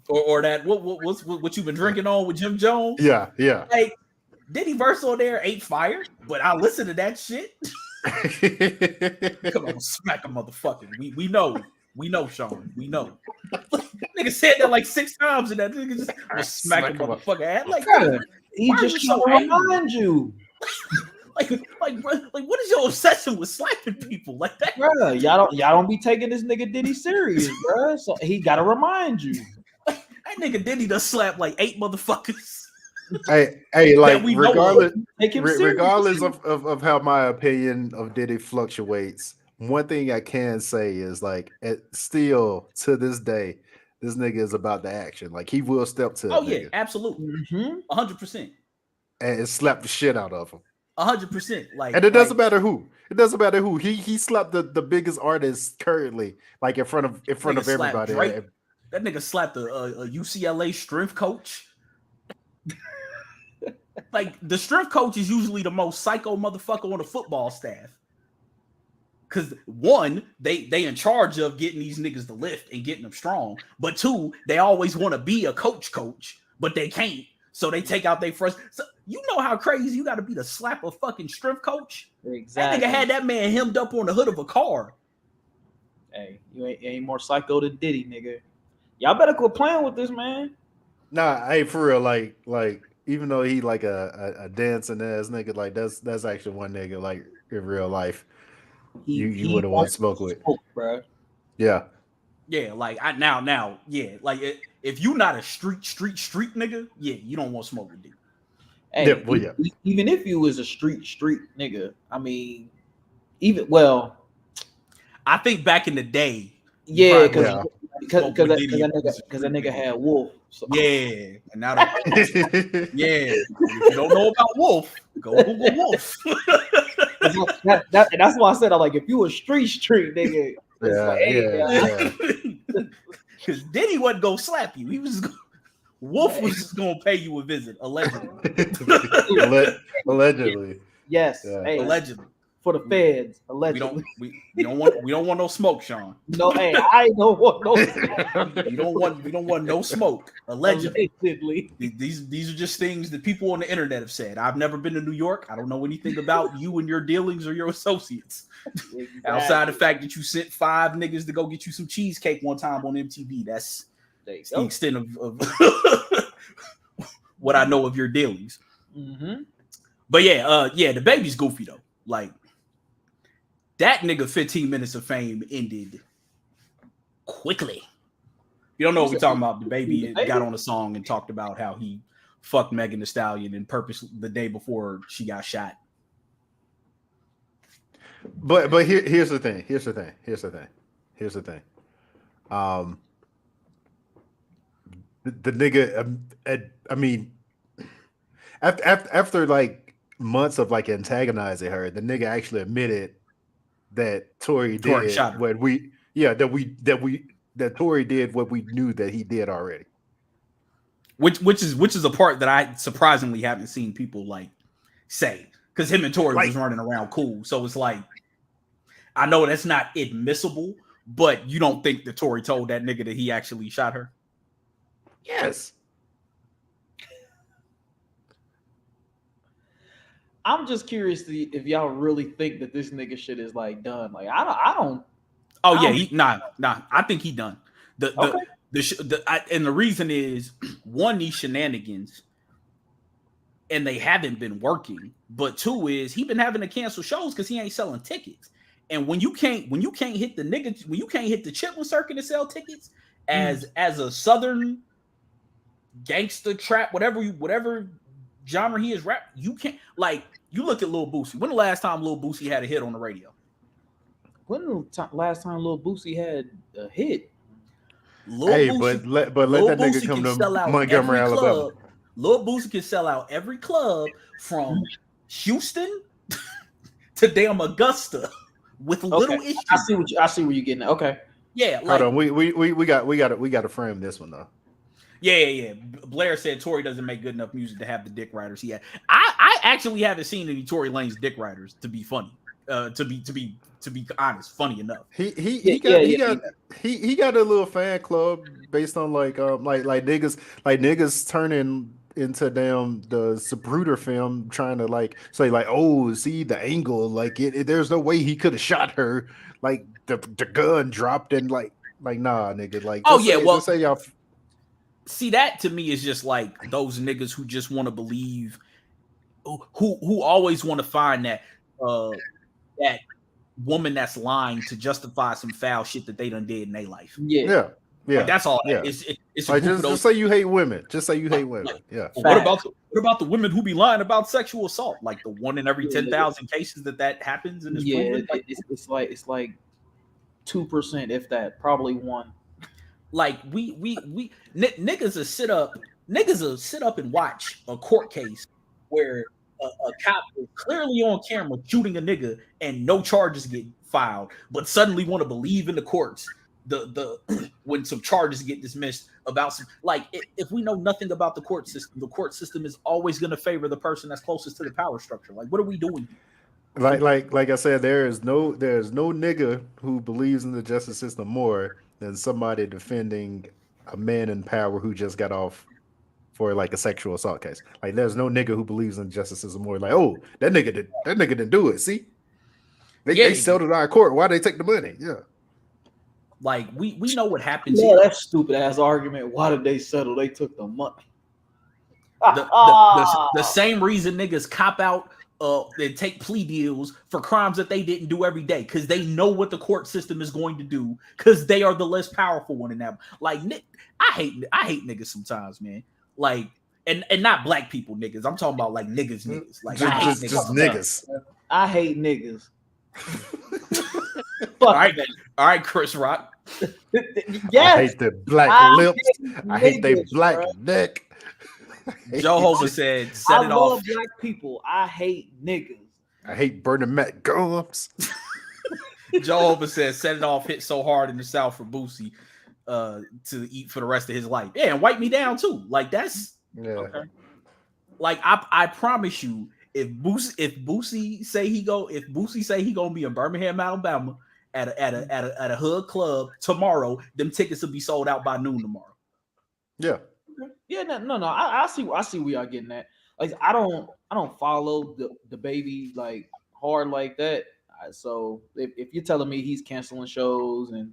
Or that what you've been drinking on with Jim Jones? Yeah. Like, Diddy verse on there ain't fire, but I listen to that shit. Come on, smack a motherfucker. We know, Sean. We know. Nigga said that like 6 times, and that nigga just smack a motherfucker. Like, he just so remind you. Like, what is your obsession with slapping people like that? Bro, y'all don't be taking this nigga Diddy serious, bro. So he gotta remind you. That nigga Diddy does slap like 8 motherfuckers. Hey, like regardless of how my opinion of Diddy fluctuates, one thing I can say is like, still to this day, this nigga is about the action. Like, he will step to. Oh yeah, absolutely, 100%, and slap the shit out of him. 100%. Like, and it doesn't matter who. It doesn't matter who. He slapped the biggest artist currently, like in front of everybody. Drake. That nigga slapped a UCLA strength coach. Like, the strength coach is usually the most psycho motherfucker on the football staff. Because 1, they in charge of getting these niggas to lift and getting them strong. But 2, they always want to be a coach, but they can't. So they take out their first. So you know how crazy you got to be to slap a fucking strength coach? Exactly. That nigga had that man hemmed up on the hood of a car. Hey, you ain't more psycho than Diddy, nigga. Y'all better quit playing with this, man. Nah, hey, for real, like even though he like a dancing ass nigga, like that's actually one nigga like in real life you would have want to smoke with, bro. Yeah. Yeah, like now, yeah, like if you not a street nigga, yeah, you don't want to smoke with Diddy. Hey, even if you was a street nigga, I mean, I think back in the day, yeah, because that nigga had Wolf. So. Yeah, and now if you don't know about Wolf, go Google Wolf. That's why I said, I'm like, if you a street nigga, because Diddy wasn't gonna slap you. He was Wolf was just gonna pay you a visit, allegedly. Allegedly. Yes. Yeah. Hey, allegedly. For the feds, allegedly. We don't want no smoke, Sean. No, hey, I don't want no smoke. We don't want no smoke. Allegedly. These are just things that people on the internet have said. I've never been to New York. I don't know anything about you and your dealings or your associates. Exactly. Outside the fact that you sent 5 niggas to go get you some cheesecake one time on MTV. That's the extent of what I know of your dealings. Mm-hmm. But yeah, the baby's goofy though. Like, that nigga 15 minutes of fame ended quickly. You don't know what we're talking about. The baby got on a song and talked about how he fucked Megan Thee Stallion in purpose the day before she got shot. But here's the thing. The nigga, I mean, after like months of like antagonizing her, the nigga actually admitted that Tory did that Tory did what we knew that he did already. Which is a part that I surprisingly haven't seen people like say. because him and Tory was running around cool. So it's like, I know that's not admissible, but you don't think that Tory told that nigga that he actually shot her? Yes. I'm just curious if y'all really think that this nigga shit is like done. Like I don't. Oh yeah, nah. I think he done. And the reason is one, these shenanigans, and they haven't been working. But two is he been having to cancel shows because he ain't selling tickets. And when you can't hit the nigga, when you can't hit the Chitlin circuit to sell tickets as a Southern gangster trap, whatever genre he is rap, you can't. Like, you look at Lil Boosie. When the last time Lil Boosie had a hit on the radio? When the last time Lil Boosie had a hit? Let that nigga come to Montgomery, Alabama. Lil Boosie can sell out every club from Houston to damn Augusta with little issues. I see where you're getting at. Okay. Yeah. Hold on. We got to frame this one though. Yeah. Blair said Tory doesn't make good enough music to have the dick writers he had. I actually haven't seen any Tory Lanez dick writers to be funny. To be honest, funny enough. He got a little fan club based on like niggas turning into damn the Zapruder film, trying to like say like, oh, see the angle, like there's no way he could have shot her, like the gun dropped and like nah, nigga, like just say y'all. See, that to me is just like those niggas who just want to believe, who always want to find that that woman that's lying to justify some foul shit that they done did in their life. Yeah. Like, that's all. Yeah. It's like just say you hate women. Just say you hate women. Yeah. What about the women who be lying about sexual assault? Like the one in every 10,000 cases that happens in this. It's like 2%, if that, probably 1. Like niggas will sit up and watch a court case where a cop is clearly on camera shooting a nigga and no charges get filed, but suddenly want to believe in the courts the when some charges get dismissed about some, like, if we know nothing about the court system is always going to favor the person that's closest to the power structure. Like, what are we doing? Like I said, there's no nigga who believes in the justice system more than somebody defending a man in power who just got off for like a sexual assault case. Like, there's no nigga who believes in the justice system more. Like, oh, that nigga didn't do it. See, they settled out of court. Why they take the money? Yeah. Like, we know what happens. Yeah, that stupid ass argument. Why did they settle? They took the money. The same reason niggas cop out they take plea deals for crimes that they didn't do every day, because they know what the court system is going to do, because they are the less powerful one in that. Like, I hate niggas sometimes, man. Like, and not black people niggas. I'm talking about like niggas. Like, just niggas. I hate niggas. All right, Chris Rock. Yes. I hate the black lips. I hate their black neck. Jehovah said, "Set it off." I love black people. I hate niggas. I hate Bernie Mac gums. Jehovah said, "Set it off." Hit so hard in the South for Boosie to eat for the rest of his life. Yeah, and wipe me down too. Like, that's okay. Like, I promise you, if Boosie say he gonna be in Birmingham, Alabama at a hood club tomorrow, them tickets will be sold out by noon tomorrow. Yeah. Yeah, no. I see where y'all getting at. Like, I don't follow the baby like hard like that. So if you're telling me he's canceling shows and,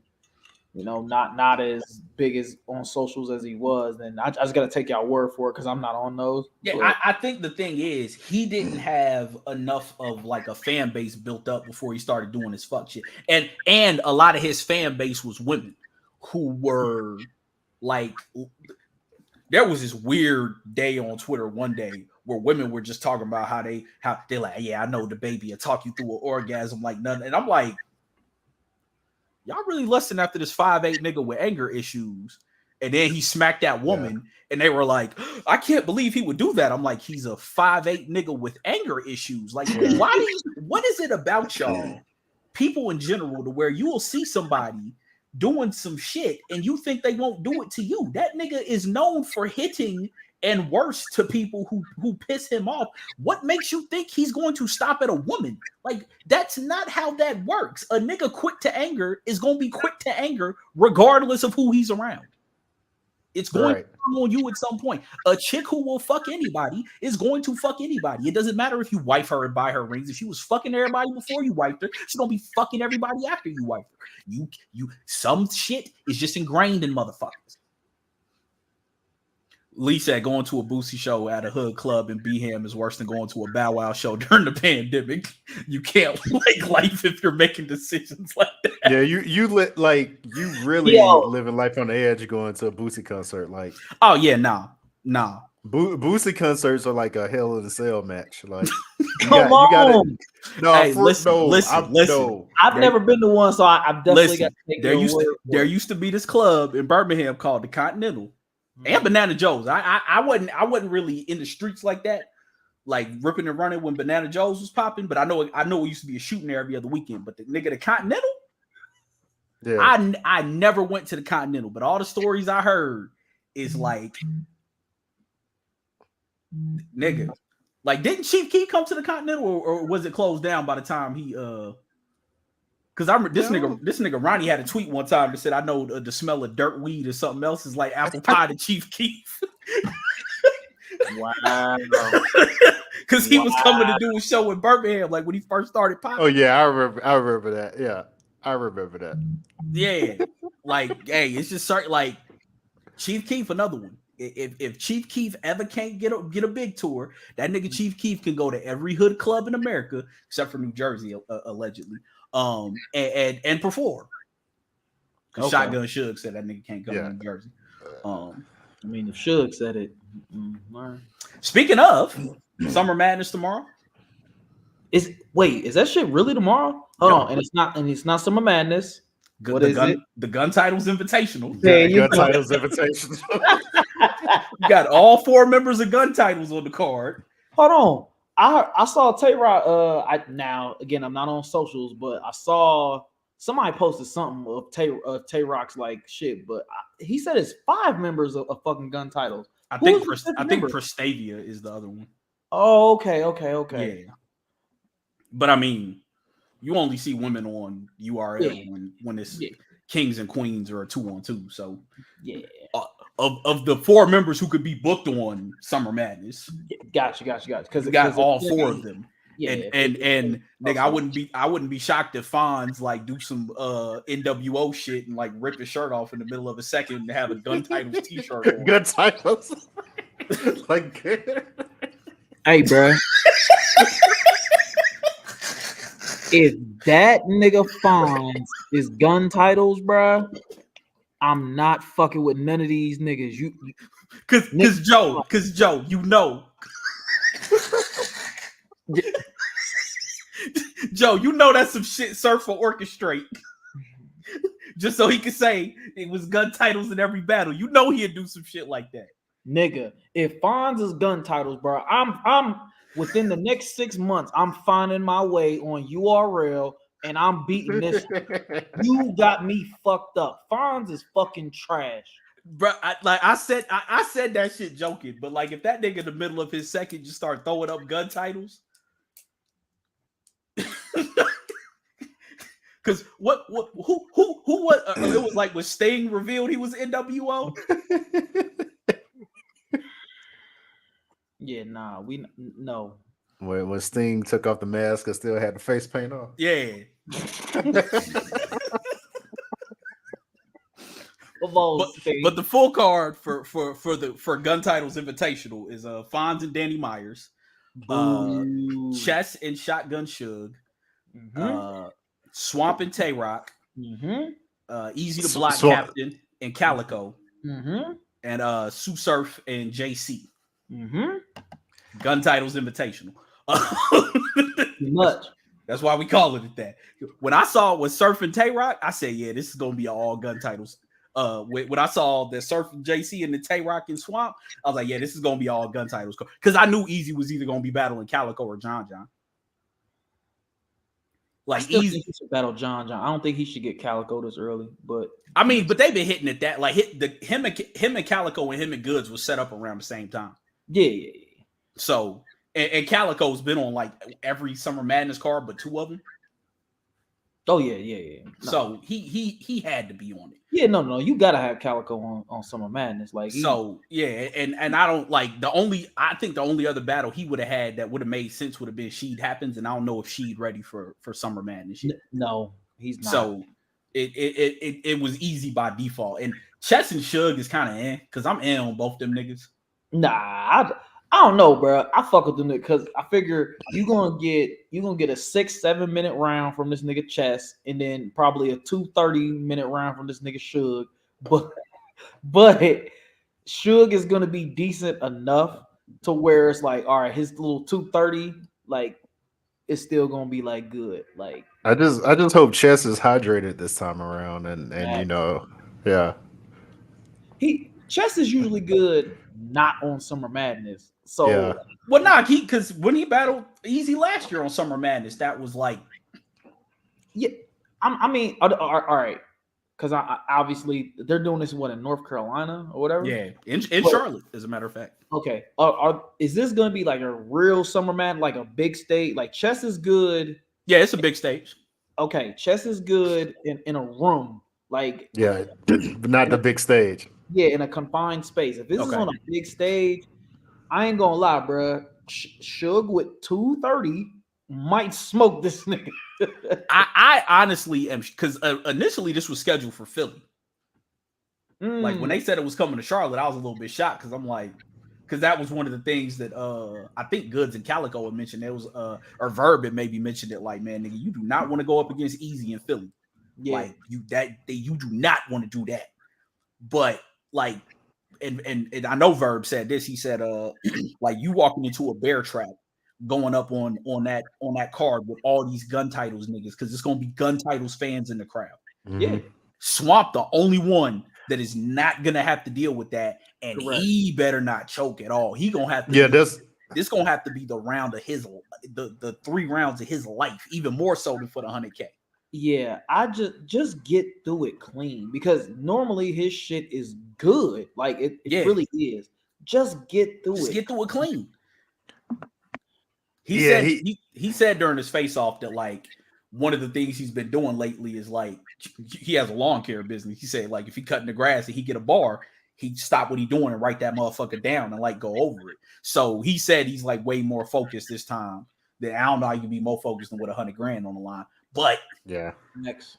you know, not as big as on socials as he was, then I just got to take y'all word for it, because I'm not on those. Yeah, but I think the thing is, he didn't have enough of like a fan base built up before he started doing his fuck shit, and a lot of his fan base was women who were like. There was this weird day on Twitter one day where women were just talking about how they like, yeah, I know the baby will talk you through an orgasm like nothing. And I'm like, y'all really lusting after this 5'8" nigga with anger issues. And then he smacked that woman, and they were like, I can't believe he would do that. I'm like, he's a 5'8" nigga with anger issues. Like, what is it about y'all, people in general, to where you will see somebody doing some shit and you think they won't do it to you? That nigga is known for hitting and worse to people who piss him off. What makes you think he's going to stop at a woman? Like, that's not how that works. A nigga quick to anger is going to be quick to anger regardless of who he's around. It's going to come on you at some point. A chick who will fuck anybody is going to fuck anybody. It doesn't matter if you wife her and buy her rings. If she was fucking everybody before you wiped her, she's gonna be fucking everybody after you wipe her. Some shit is just ingrained in motherfuckers. Lee said going to a Boosie show at a hood club in Beham is worse than going to a Bow Wow show during the pandemic. You can't like life if you're making decisions like that. Yeah, you really living life on the edge going to a Boosie concert. Like, oh yeah, nah. Boosie concerts are like a Hell in a Cell match. Like, come on. Listen. I've never been to one, so I've definitely got to take there used to be this club in Birmingham called the Continental. And Banana Joe's. I wasn't really in the streets like that, like ripping and running when Banana Joe's was popping. But I know it used to be a shooting there every other weekend. But the Continental, yeah. I never went to the Continental, but all the stories I heard is like, nigga, like didn't Chief Keef come to the Continental or was it closed down by the time he Because I remember this nigga Ronnie had a tweet one time that said, "I know the smell of dirt weed or something else is like apple pie to Chief Keef." Wow. Because he was coming to do a show in Birmingham, like when he first started popping. Oh yeah, I remember that. Yeah, I remember that. Yeah, like hey, it's just certain. Like Chief Keef, another one. If Chief Keef ever can't get a big tour, that nigga Chief Keef can go to every hood club in America except for New Jersey, allegedly. And perform. Okay. Shotgun Suge said that nigga can't go to New Jersey. I mean, if Suge said it. Speaking of Summer Madness tomorrow, is that shit really tomorrow? Hold on, and it's not Summer Madness. What is it? The Gun Titles Invitational. Yeah, Gun Titles Invitational. You got all 4 members of Gun Titles on the card. Hold on. I saw Tay Rock. Now again, I'm not on socials, but I saw somebody posted something of Tay Rock's like shit. But he said it's 5 members of fucking Gun Titles. I think Prestavia is the other one. Oh, okay. Yeah, but I mean, you only see women on URL when it's kings and queens or a 2-on-2. So yeah. Of the 4 members who could be booked on Summer Madness, gotcha. Because you got all 4 of them. Yeah, and nigga, I wouldn't be shocked if Fonz like do some NWO shit and like rip his shirt off in the middle of a second and have a Gun Titles t-shirt on. Gun Titles, like, hey, bro. If that nigga Fonz is Gun Titles, bro, I'm not fucking with none of these niggas. Cause Joe, you know. Joe, you know that's some shit Surf will orchestrate. Just so he can say it was Gun Titles in every battle. You know he'd do some shit like that. Nigga, if Fonz is Gun Titles, bro, I'm within the next 6 months, I'm finding my way on URL and I'm beating this. You got me fucked up. Fonz is fucking trash. Bro, I said that shit joking, but like if that nigga in the middle of his second just start throwing up Gun Titles, because who it was like when Sting revealed he was NWO. Yeah, nah, no. When Sting took off the mask, I still had the face paint on. Yeah. But the full card for Gun Titles Invitational is Fonz and Danny Myers, Chess and Shotgun Suge, Swamp and Tay Rock, Easy to Block Captain and Calico, and Sue Surf and JC. Gun Titles Invitational. Much. That's why we call it that. When I saw it was Surf and Tay Rock, I said, yeah, this is gonna be all Gun Titles. When I saw the Surf and JC and the Tay Rock and Swamp, I was like, yeah, this is gonna be all Gun Titles. Because I knew Easy was either gonna be battling Calico or John John. I Like still easy. think he should battle John John. I don't think he should get Calico this early, but I mean, but they've been hitting it that like him and Calico and him and Goods was set up around the same time. yeah. So and Calico's been on like every Summer Madness card, but 2 of them. Oh yeah. No. So he had to be on it. Yeah, no. You gotta have Calico on Summer Madness. Like so yeah, and I don't like I think the only other battle he would have had that would have made sense would have been Sheed Happens, and I don't know if Sheed ready for Summer Madness yet. No, he's not. So it was easy by default. And Chess and Suge is kind of because I'm in on both them niggas. Nah, I don't know, bro. I fuck with them because I figure you gonna get a 6-7 minute round from this nigga Chess, and then probably a 2-30-minute round from this nigga Suge. But Suge is gonna be decent enough to where it's like, all right, his little 230, like, it's still gonna be like good. Like, I just hope Chess is hydrated this time around, and yeah. Chess is usually good, not on Summer Madness. So, Yeah. Well, nah, because when he battled Easy last year on Summer Madness, that was like, yeah, I mean, all right, because I obviously they're doing this in North Carolina or whatever. yeah, in Charlotte, as a matter of fact. Okay, is this gonna be like a real Summer Madness, like a big stage? Like Chess is good. Yeah, it's a big stage. Okay, Chess is good in a room, like Yeah, but not the big stage. Yeah, in a confined space. If this is on a big stage, I ain't gonna lie, bro. Suge with 230 might smoke this nigga. I honestly am, because initially this was scheduled for Philly. Like when they said it was coming to Charlotte, I was a little bit shocked because I'm like, because that was one of the things that I think Goods and Calico had mentioned. There was or Verb had maybe mentioned it, like, man, nigga, you do not want to go up against Easy in Philly. Yeah. Like you do not want to do that. But like, and I know Verb said this. He said, like you walking into a bear trap, going up on that card with all these gun titles niggas, because it's gonna be gun titles fans in the crowd. Mm-hmm. Yeah. Swamp, the only one that is not gonna have to deal with that, and Correct. he better not choke at all. He gonna have to. This gonna have to be the round of the 3 rounds of his life, even more so than for the 100K. Yeah, I just get through it clean, because normally his shit is good. Like it really is. Just get through it. Get through it clean. He said during his face off that like one of the things he's been doing lately is like he has a lawn care business. He said like if he cutting the grass and he get a bar, he stop what he doing and write that motherfucker down and like go over it. So he said he's like way more focused this time. That I don't know how you can be more focused than with $100,000 on the line. But yeah. Next.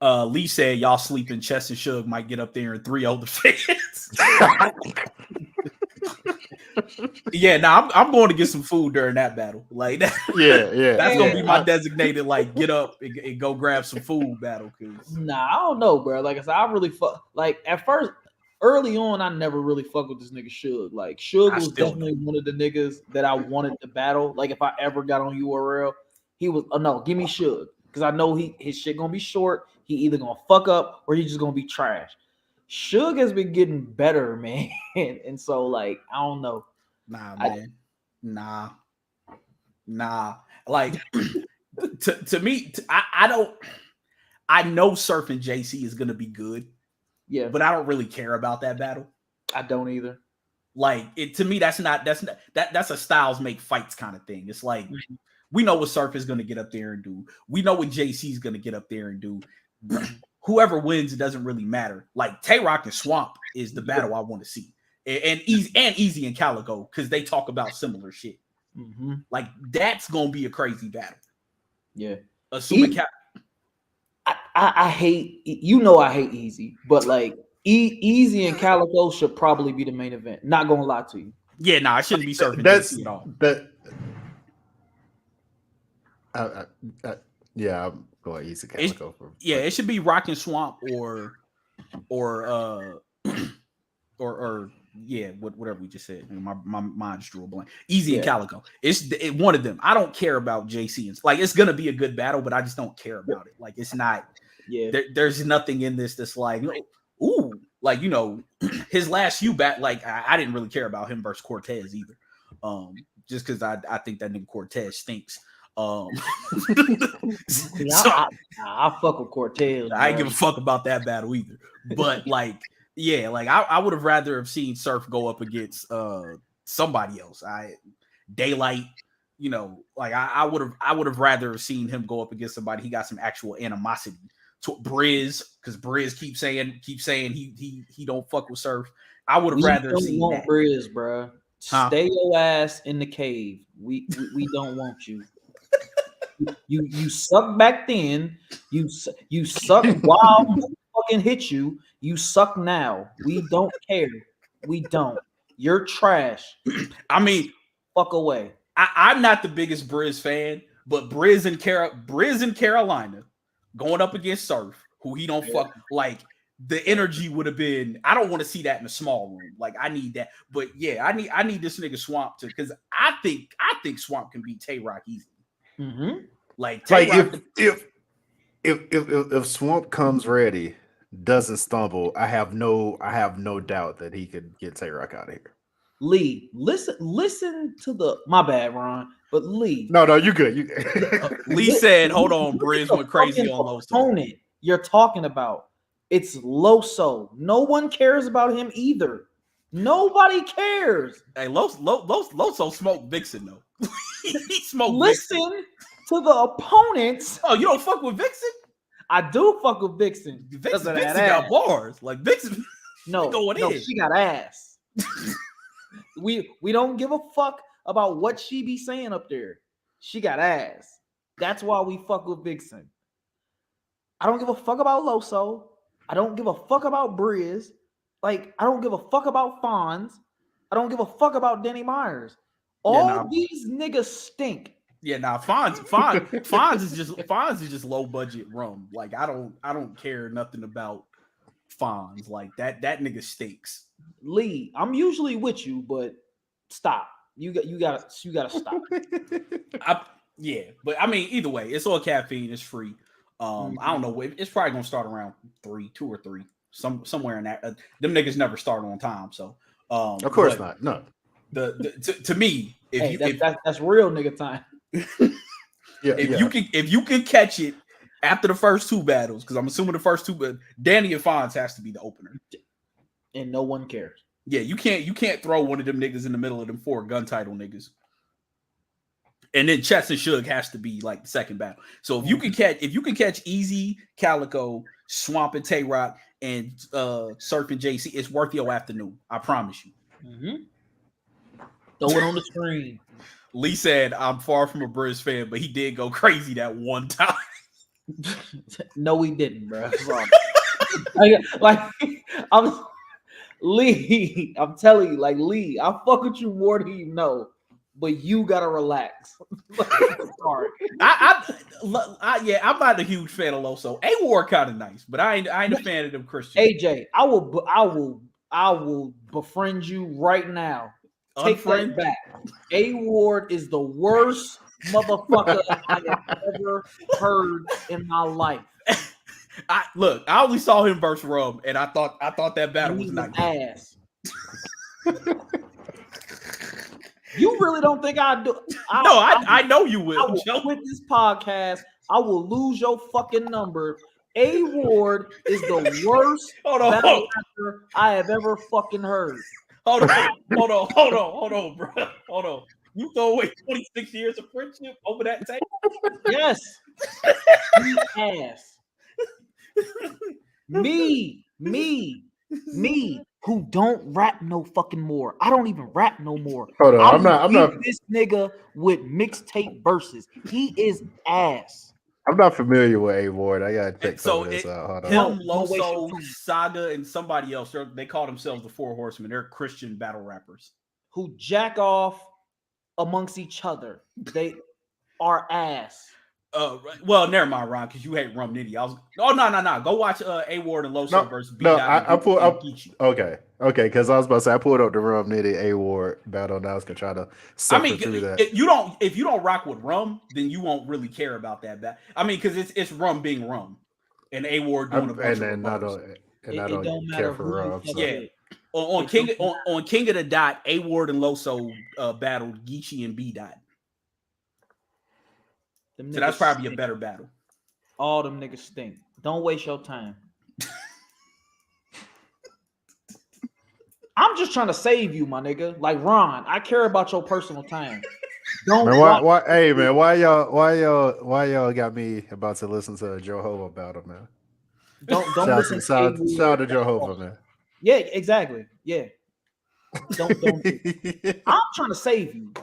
Lee said y'all sleeping. Chess and Suge might get up there and 3-0 the fans. Yeah, now I'm going to get some food during that battle. Like that. Yeah. That's gonna be my designated like get up and go grab some food battle. Nah, I don't know, bro. Like I said, I really fuck. Like at first, early on, I never really fucked with this nigga Suge. Like Suge was definitely one of the niggas that I wanted to battle. Like if I ever got on URL, he was. Oh no, give me Suge, because I know his shit gonna be short. He either gonna fuck up or he's just gonna be trash. Suge has been getting better, man, and so like I don't know. Nah, man. Nah. Like to me, I don't. I know Surf and JC is gonna be good. Yeah, but I don't really care about that battle. I don't either. Like it to me, that's a styles make fights kind of thing. It's like we know what Surf is gonna get up there and do. We know what JC is gonna get up there and do. Whoever wins, it doesn't really matter. Like Tay-Rock and Swamp is the battle I want to see, and Easy and Calico, because they talk about similar shit. Mm-hmm. Like that's gonna be a crazy battle. Yeah, assuming I hate, I hate Easy, but like Easy and Calico should probably be the main event. Not gonna lie to you. Yeah, nah, I shouldn't be serving that's at all. Yeah, I'm going Easy Calico. It should be Rock and Swamp or yeah, whatever we just said. My mind just drew a blank. Easy and Calico. It's one of them. I don't care about JC. It's like it's gonna be a good battle, but I just don't care about it. Like it's not. Yeah. There's nothing in this that's like, ooh, like his last few like I didn't really care about him versus Cortez either. Just because I think that nigga Cortez stinks. So, I fuck with Cortez. I ain't give a fuck about that battle either. But like, yeah, like I would have rather have seen Surf go up against somebody else. Daylight, you know, like I would have rather have seen him go up against somebody he got some actual animosity to. Briz, because Briz keeps saying he don't fuck with Surf. I would have rather seen that. Briz, bro. Stay your ass in the cave. We don't want you. You suck back then. You suck while we fucking hit you. You suck now. We don't care. We don't. You're trash. I mean, fuck away. I'm not the biggest Briz fan, but Briz in Carolina going up against Surf, who he don't fuck, like the energy would have been. I don't want to see that in a small room. Like I need that, but yeah, I need this nigga Swamp to, because I think Swamp can beat Tay Rock easily. Mm-hmm. Like if Swamp comes ready, doesn't stumble, I have no doubt that he could get Tay Rock out of here. Lee, listen to the, my bad, Ron, but Lee. No, you good. You Lee said, hold on, Briz went crazy on Loso. Opponent you're talking about. It's Loso. No one cares about him either. Nobody cares. Hey, Loso smoked Vixen though. He smoked Listen Vixen. To the opponents. Oh, you don't fuck with Vixen? I do fuck with Vixen. Vixen got bars. Like Vixen. No, she got ass. we don't give a fuck about what she be saying up there. She got ass. That's why we fuck with Vixen. I don't give a fuck about Loso. I don't give a fuck about Briz. Like, I don't give a fuck about Fonz. I don't give a fuck about Denny Myers. These niggas stink. Yeah, Fonz is just low budget rum. Like I don't care nothing about Fonz. Like that nigga stinks. Lee, I'm usually with you, but stop. You gotta stop. But I mean, either way, it's all caffeine. It's free. I don't know. It's probably gonna start around 2 or 3, somewhere in that. Them niggas never start on time, so of course not. No. To me, that's real nigga time. If you can catch it after the first 2 battles, because I'm assuming the first 2, but Danny and Fonz has to be the opener, and no one cares. Yeah, you can't throw one of them niggas in the middle of them 4 gun title niggas. And then Chess and Suge has to be like the second battle. So if you can catch Easy, Calico, Swamp and Tay Rock, and Surf and JC, it's worth your afternoon. I promise you. Mm-hmm. Throw it on the screen. Lee said, "I'm far from a Briz fan, but he did go crazy that one time." No, he didn't, bro. Lee. I'm telling you, like Lee, I fuck with you more than you know. But you gotta relax. Sorry. I'm not a huge fan of Loso. A-Ward kind of nice, but I ain't a fan of them Christians. AJ, I will befriend you right now. Take that back. A-Ward is the worst motherfucker I have ever heard in my life. I only saw him versus Rum, and I thought that battle was nice. Ass. You really don't think I do? I know you will. I will quit this podcast. I will lose your fucking number. A-Ward is the worst battle actor I have ever fucking heard. Hold on, bro. Hold on. You throw away 26 years of friendship over that tape? Yes. Ass. Me, who don't rap no fucking more. I don't even rap no more. Hold on, I'm not this nigga with mixtape verses. He is ass. I'm not familiar with A-Ward. I gotta check some of this out. Hold Him, on. Loso, Saga, and somebody else. They call themselves the 4 Horsemen. They're Christian battle rappers who jack off amongst each other. They are ass. Well, never mind, Ron, because you hate Rum Nitty. No. Go watch A-Ward and Loso versus B. Okay, because I was about to say I pulled up the Rum Nitty A-Ward battle, and I was gonna try to through that. If you don't rock with Rum, then you won't really care about that battle. I mean, because it's Rum being Rum, and A-Ward doing a bunch of I don't care for Rum. So. Yeah. On King of the Dot, A-Ward and Loso battled Geechee and B. Dot. Them So that's niggas probably a stink. better battle. All them niggas stink. Don't waste your time. I'm just trying to save you, my nigga. Like Ron, I care about your personal time. Don't Man, watch. why? Hey, man, why y'all got me about to listen to a Jehovah battle, man? Don't Shout listen to shout Avery shout or to Jehovah, man. Yeah, exactly. Yeah. Don't I'm trying to save you.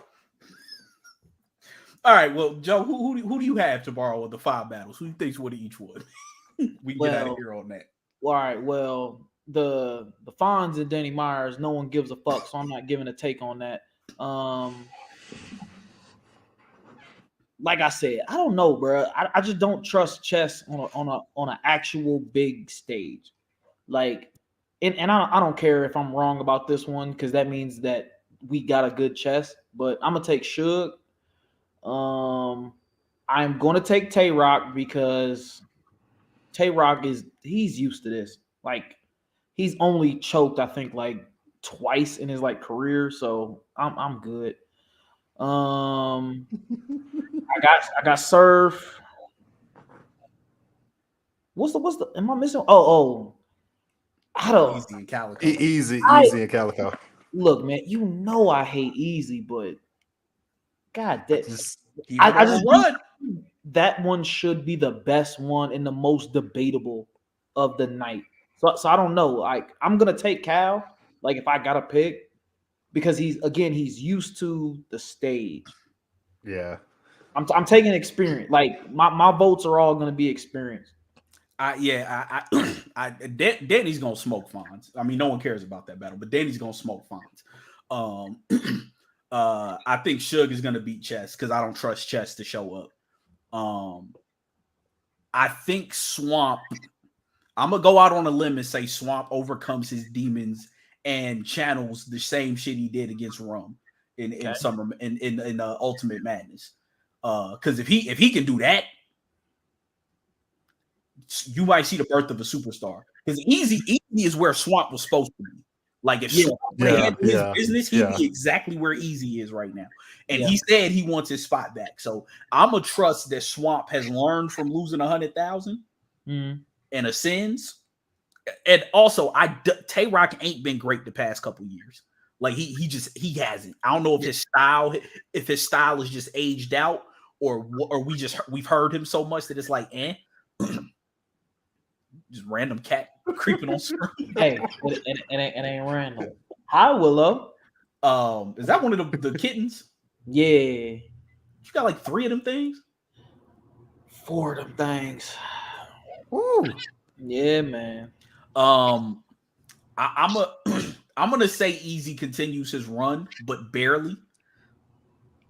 All right, well, Joe, who do you have tomorrow with the 5 battles? Who thinks would each one? We can get out of here on that. All right, well, the Fonz and Danny Myers, no one gives a fuck, so I'm not giving a take on that. Like I said, I don't know, bro. I just don't trust chess on an actual big stage. Like, and I don't care if I'm wrong about this one because that means that we got a good chess. But I'm gonna take Suge. I'm gonna take Tay Rock because Tay Rock he's used to this. Like, he's only choked, I think, like twice in his like career, so I'm good. I got Surf. What's the am I missing? I don't Easy and Calico. Easy and Calico. look, man, you know I hate Easy, but God, that Keep it on just a run. that one should be the best one and the most debatable of the night. So I don't know. Like, I'm gonna take Cal. Like, if I gotta pick, because he's used to the stage. Yeah. I'm taking experience. Like, my votes are all gonna be experience. Danny's gonna smoke Fonz. I mean, no one cares about that battle, but Danny's gonna smoke Fonz. I think Suge is gonna beat Chess because I don't trust Chess to show up. I think Swamp. I'm gonna go out on a limb and say Swamp overcomes his demons and channels the same shit he did against Rum in summer in Ultimate Madness. Because if he can do that, you might see the birth of a superstar. Because Easy is where Swamp was supposed to be. Like, if Swamp ran his business, he'd be exactly where Easy is right now. And he said he wants his spot back. So I'm gonna trust that Swamp has learned from losing 100,000 and ascends. And also, Tay Rock ain't been great the past couple years. Like, he hasn't. I don't know if his style is just aged out, or we've heard him so much that it's like, just random cat creeping on screen. Hey, it ain't random. Hi, Willow. Is that one of the kittens? Yeah. You got like 3 of them things? 4 of them things. Ooh. Yeah, man. I'm gonna say Easy continues his run, but barely.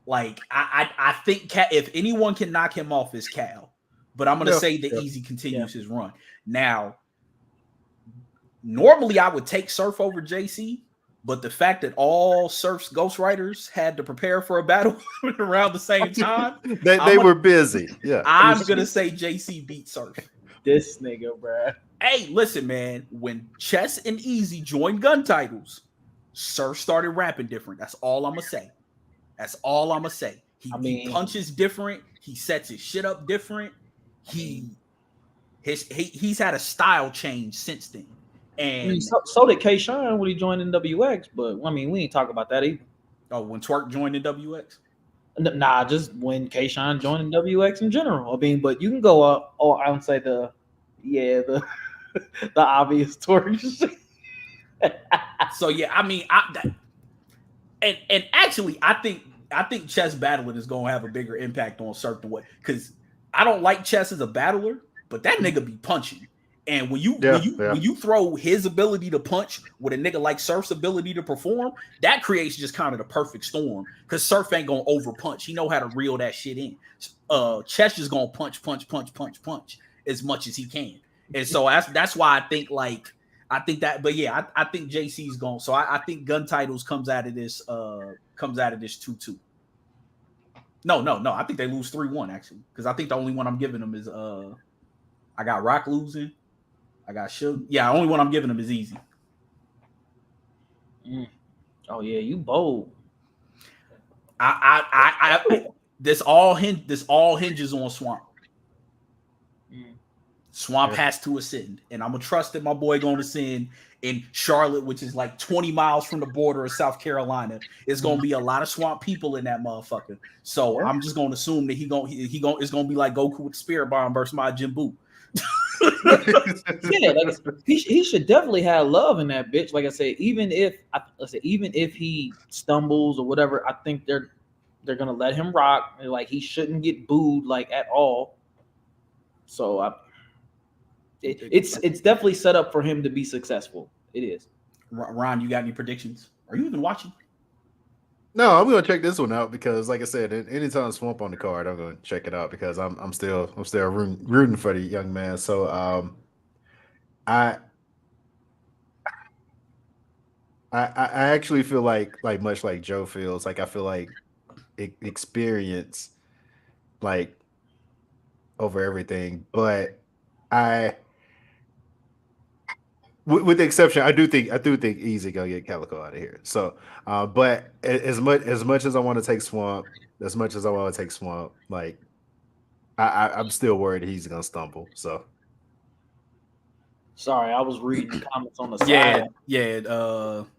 Like, I think if anyone can knock him off, is Cal. But I'm gonna say that Easy continues his run. Now, normally I would take Surf over JC, but the fact that all Surf's ghostwriters had to prepare for a battle around the same time, they were busy. Yeah, I'm gonna say JC beat Surf. This nigga, bruh. Hey, listen, man. When Chess and Easy joined gun titles, Surf started rapping different. That's all I'm gonna say. He punches different. He sets his shit up different. He's had a style change since then. And so did K-Shine when he joined NWX, but I mean, we ain't talk about that either. Oh, when Twerk joined NWX? Nah, just when K-Shine joined NWX in general. I mean, but you can go up. Oh, I would say the obvious Twerk. So yeah, I mean, and actually, I think Chess battling is gonna have a bigger impact on Surf than what, because I don't like Chess as a battler, but that nigga be punching. And when you throw his ability to punch with a nigga like Surf's ability to perform, that creates just kind of the perfect storm. Because Surf ain't gonna over punch. He know how to reel that shit in. Chess is gonna punch as much as he can. And so that's why I think that. But yeah, I think JC's going. So I think gun titles comes out of this 2-2. No. I think they lose 3-1 actually, because I think the only one I'm giving them is I got Rock losing. I got Suge. Yeah, the only one I'm giving them is Easy. Oh yeah, you bold. I this all hinges on Swamp. Swamp has to ascend, and I'm gonna trust that my boy gonna ascend in Charlotte, which is like 20 miles from the border of South Carolina. It's gonna be a lot of Swamp people in that motherfucker. So I'm just gonna assume that it's gonna be like Goku with the Spirit Bomb versus Majin Buu. Yeah, like he should definitely have love in that bitch. Like I said, even if he stumbles or whatever, I think they're gonna let him rock. Like he shouldn't get booed like at all. So it's definitely set up for him to be successful. It is. Ron, you got any predictions? Are you even watching? No, I'm gonna check this one out because, like I said, anytime Swamp on the card, I'm gonna check it out because I'm still rooting for the young man. So I actually feel like much like Joe feels like I feel like experience like over everything, but with the exception, I do think Easy gonna get Calico out of here. So, but as much as I want to take Swamp, like I'm still worried he's gonna stumble. So, sorry, I was reading the comments on the side. Yeah.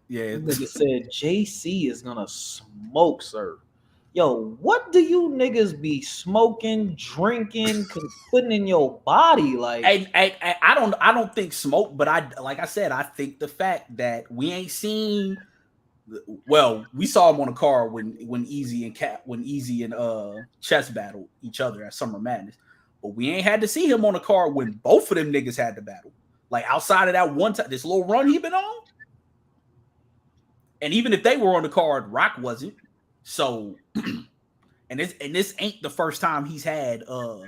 Nigga said JC is gonna smoke, sir. Yo, what do you niggas be smoking, drinking, putting in your body? Like, I don't think smoke, but I said, I think the fact that we ain't seen. Well, we saw him on a car when Easy and Chess battled each other at Summer Madness, but we ain't had to see him on a car when both of them niggas had to battle. Like outside of that one time, this little run he been on, and even if they were on the card, Rock wasn't. So, and this ain't the first time he's had Ghost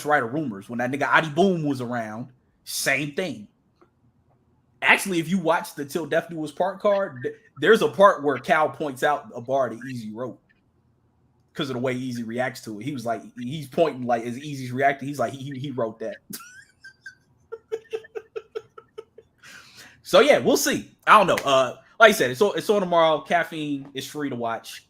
Rider rumors. When that nigga Adi Boom was around, same thing. Actually, if you watch the Till Death Do Us Part card, there's a part where Cal points out a bar that Easy wrote because of the way Easy reacts to it. He was like, he's pointing like as Easy's reacting. He's like, he wrote that. So yeah, we'll see. I don't know. Like I said, it's on tomorrow. Caffeine is free to watch.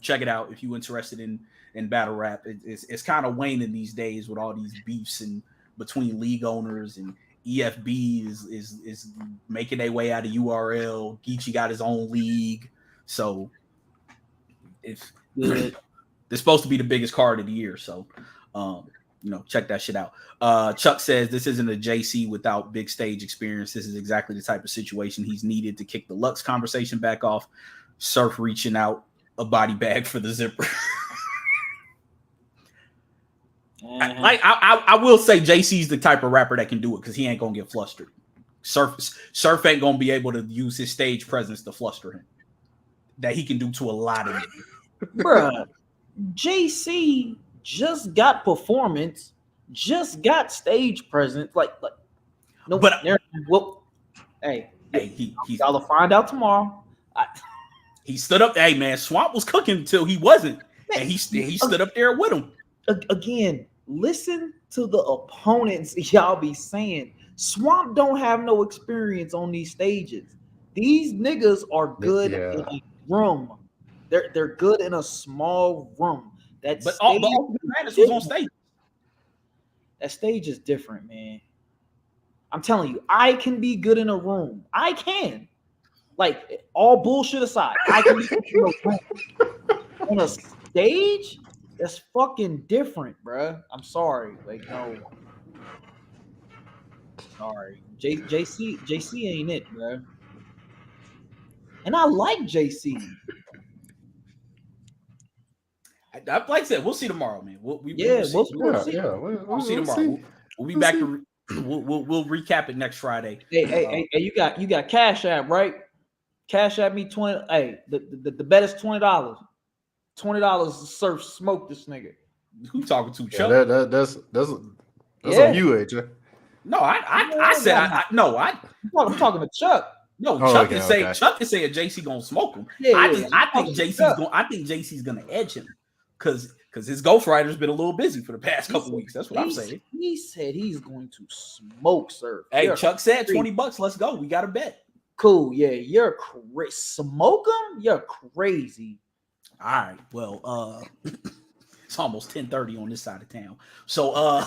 Check it out if you're interested in battle rap. It's kind of waning these days with all these beefs and between league owners, and EFB is making their way out of URL. Geechee got his own league, so it's supposed to be the biggest card of the year. So check that shit out. Chuck says this isn't a JC without big stage experience. This is exactly the type of situation he's needed to kick the Lux conversation back off. Surf reaching out a body bag for the zipper. I will say JC's the type of rapper that can do it because he ain't gonna get flustered. Surf ain't gonna be able to use his stage presence to fluster him. That he can do to a lot of it. Bruh, JC just got performance, just got stage presence. No, but hey, y'all find out tomorrow. He stood up. Hey man, Swamp was cooking until he wasn't, and he stood up there with him. Again, listen to the opponents y'all be saying. Swamp don't have no experience on these stages. These niggas are good in a room. They're good in a small room. But all Madness was on stage. That stage is different, man. I'm telling you, I can be good in a room. I can. Like, all bullshit aside, I can be good in a room. On a stage, that's fucking different, bruh. I'm sorry. Like, no. Sorry. JC ain't it, bruh. And I like JC. Like I said, we'll see tomorrow, man. We'll see. We'll see tomorrow. We'll be back to we'll recap it next Friday. Hey, you got Cash App, right? Cash App me 20. Hey, the bet is $20. $20 to Surf smoke this nigga. Who talking to? Chuck? Yeah, that's on you, AJ. No, I said I'm talking to Chuck. No, Chuck is saying JC gonna smoke him. I think JC's gonna edge him because his Ghost Rider's been a little busy for the past couple weeks. That's what I'm saying. He said he's going to smoke, sir. Hey, Chuck said $20. Let's go. We got a bet. Cool. Yeah, you're crazy. Smoke him? You're crazy. All right. Well, it's almost 10:30 on this side of town. So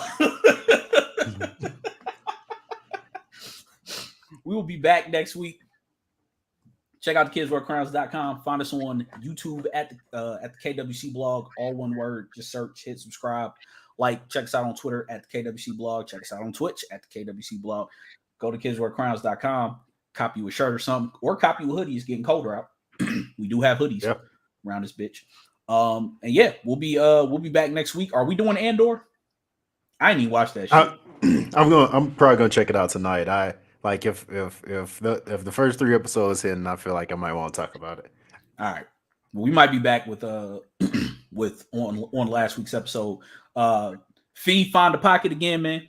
we will be back next week. Check out thekidswearcrowns.com. Find us on YouTube at the KWC blog, all one word. Just search, hit subscribe, like. Check us out on Twitter at the KWC blog. Check us out on Twitch at the KWC blog. Go to kidswearcrowns.com. Copy you a shirt or something, or copy you a hoodie. It's getting colder out. We do have hoodies around this bitch. And yeah, we'll be back next week. Are we doing Andor? I ain't even watched that shit. I'm probably gonna check it out tonight. I like if the first 3 episodes hit, and I feel like I might want to talk about it. All right. Well, we might be back with with on last week's episode. Fiend find the pocket again, man.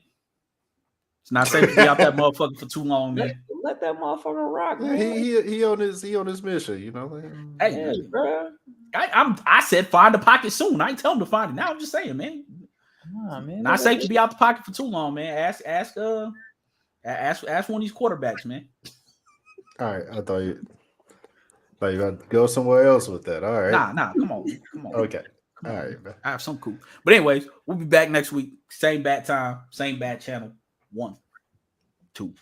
It's not safe to be out that motherfucker for too long, man. Let that motherfucker rock, man. He on his mission, you know. Hey, bro. I said find the pocket soon. I ain't tell him to find it. Now I'm just saying, man. Nah, man. Not safe to be out the pocket for too long, man. Ask one of these quarterbacks, man. All right, I thought you about to go somewhere else with that. All right. Nah, come on. Okay. Come all on. right, man. I have some cool. But anyways, we'll be back next week. Same bat time, same bat channel. 1, 2.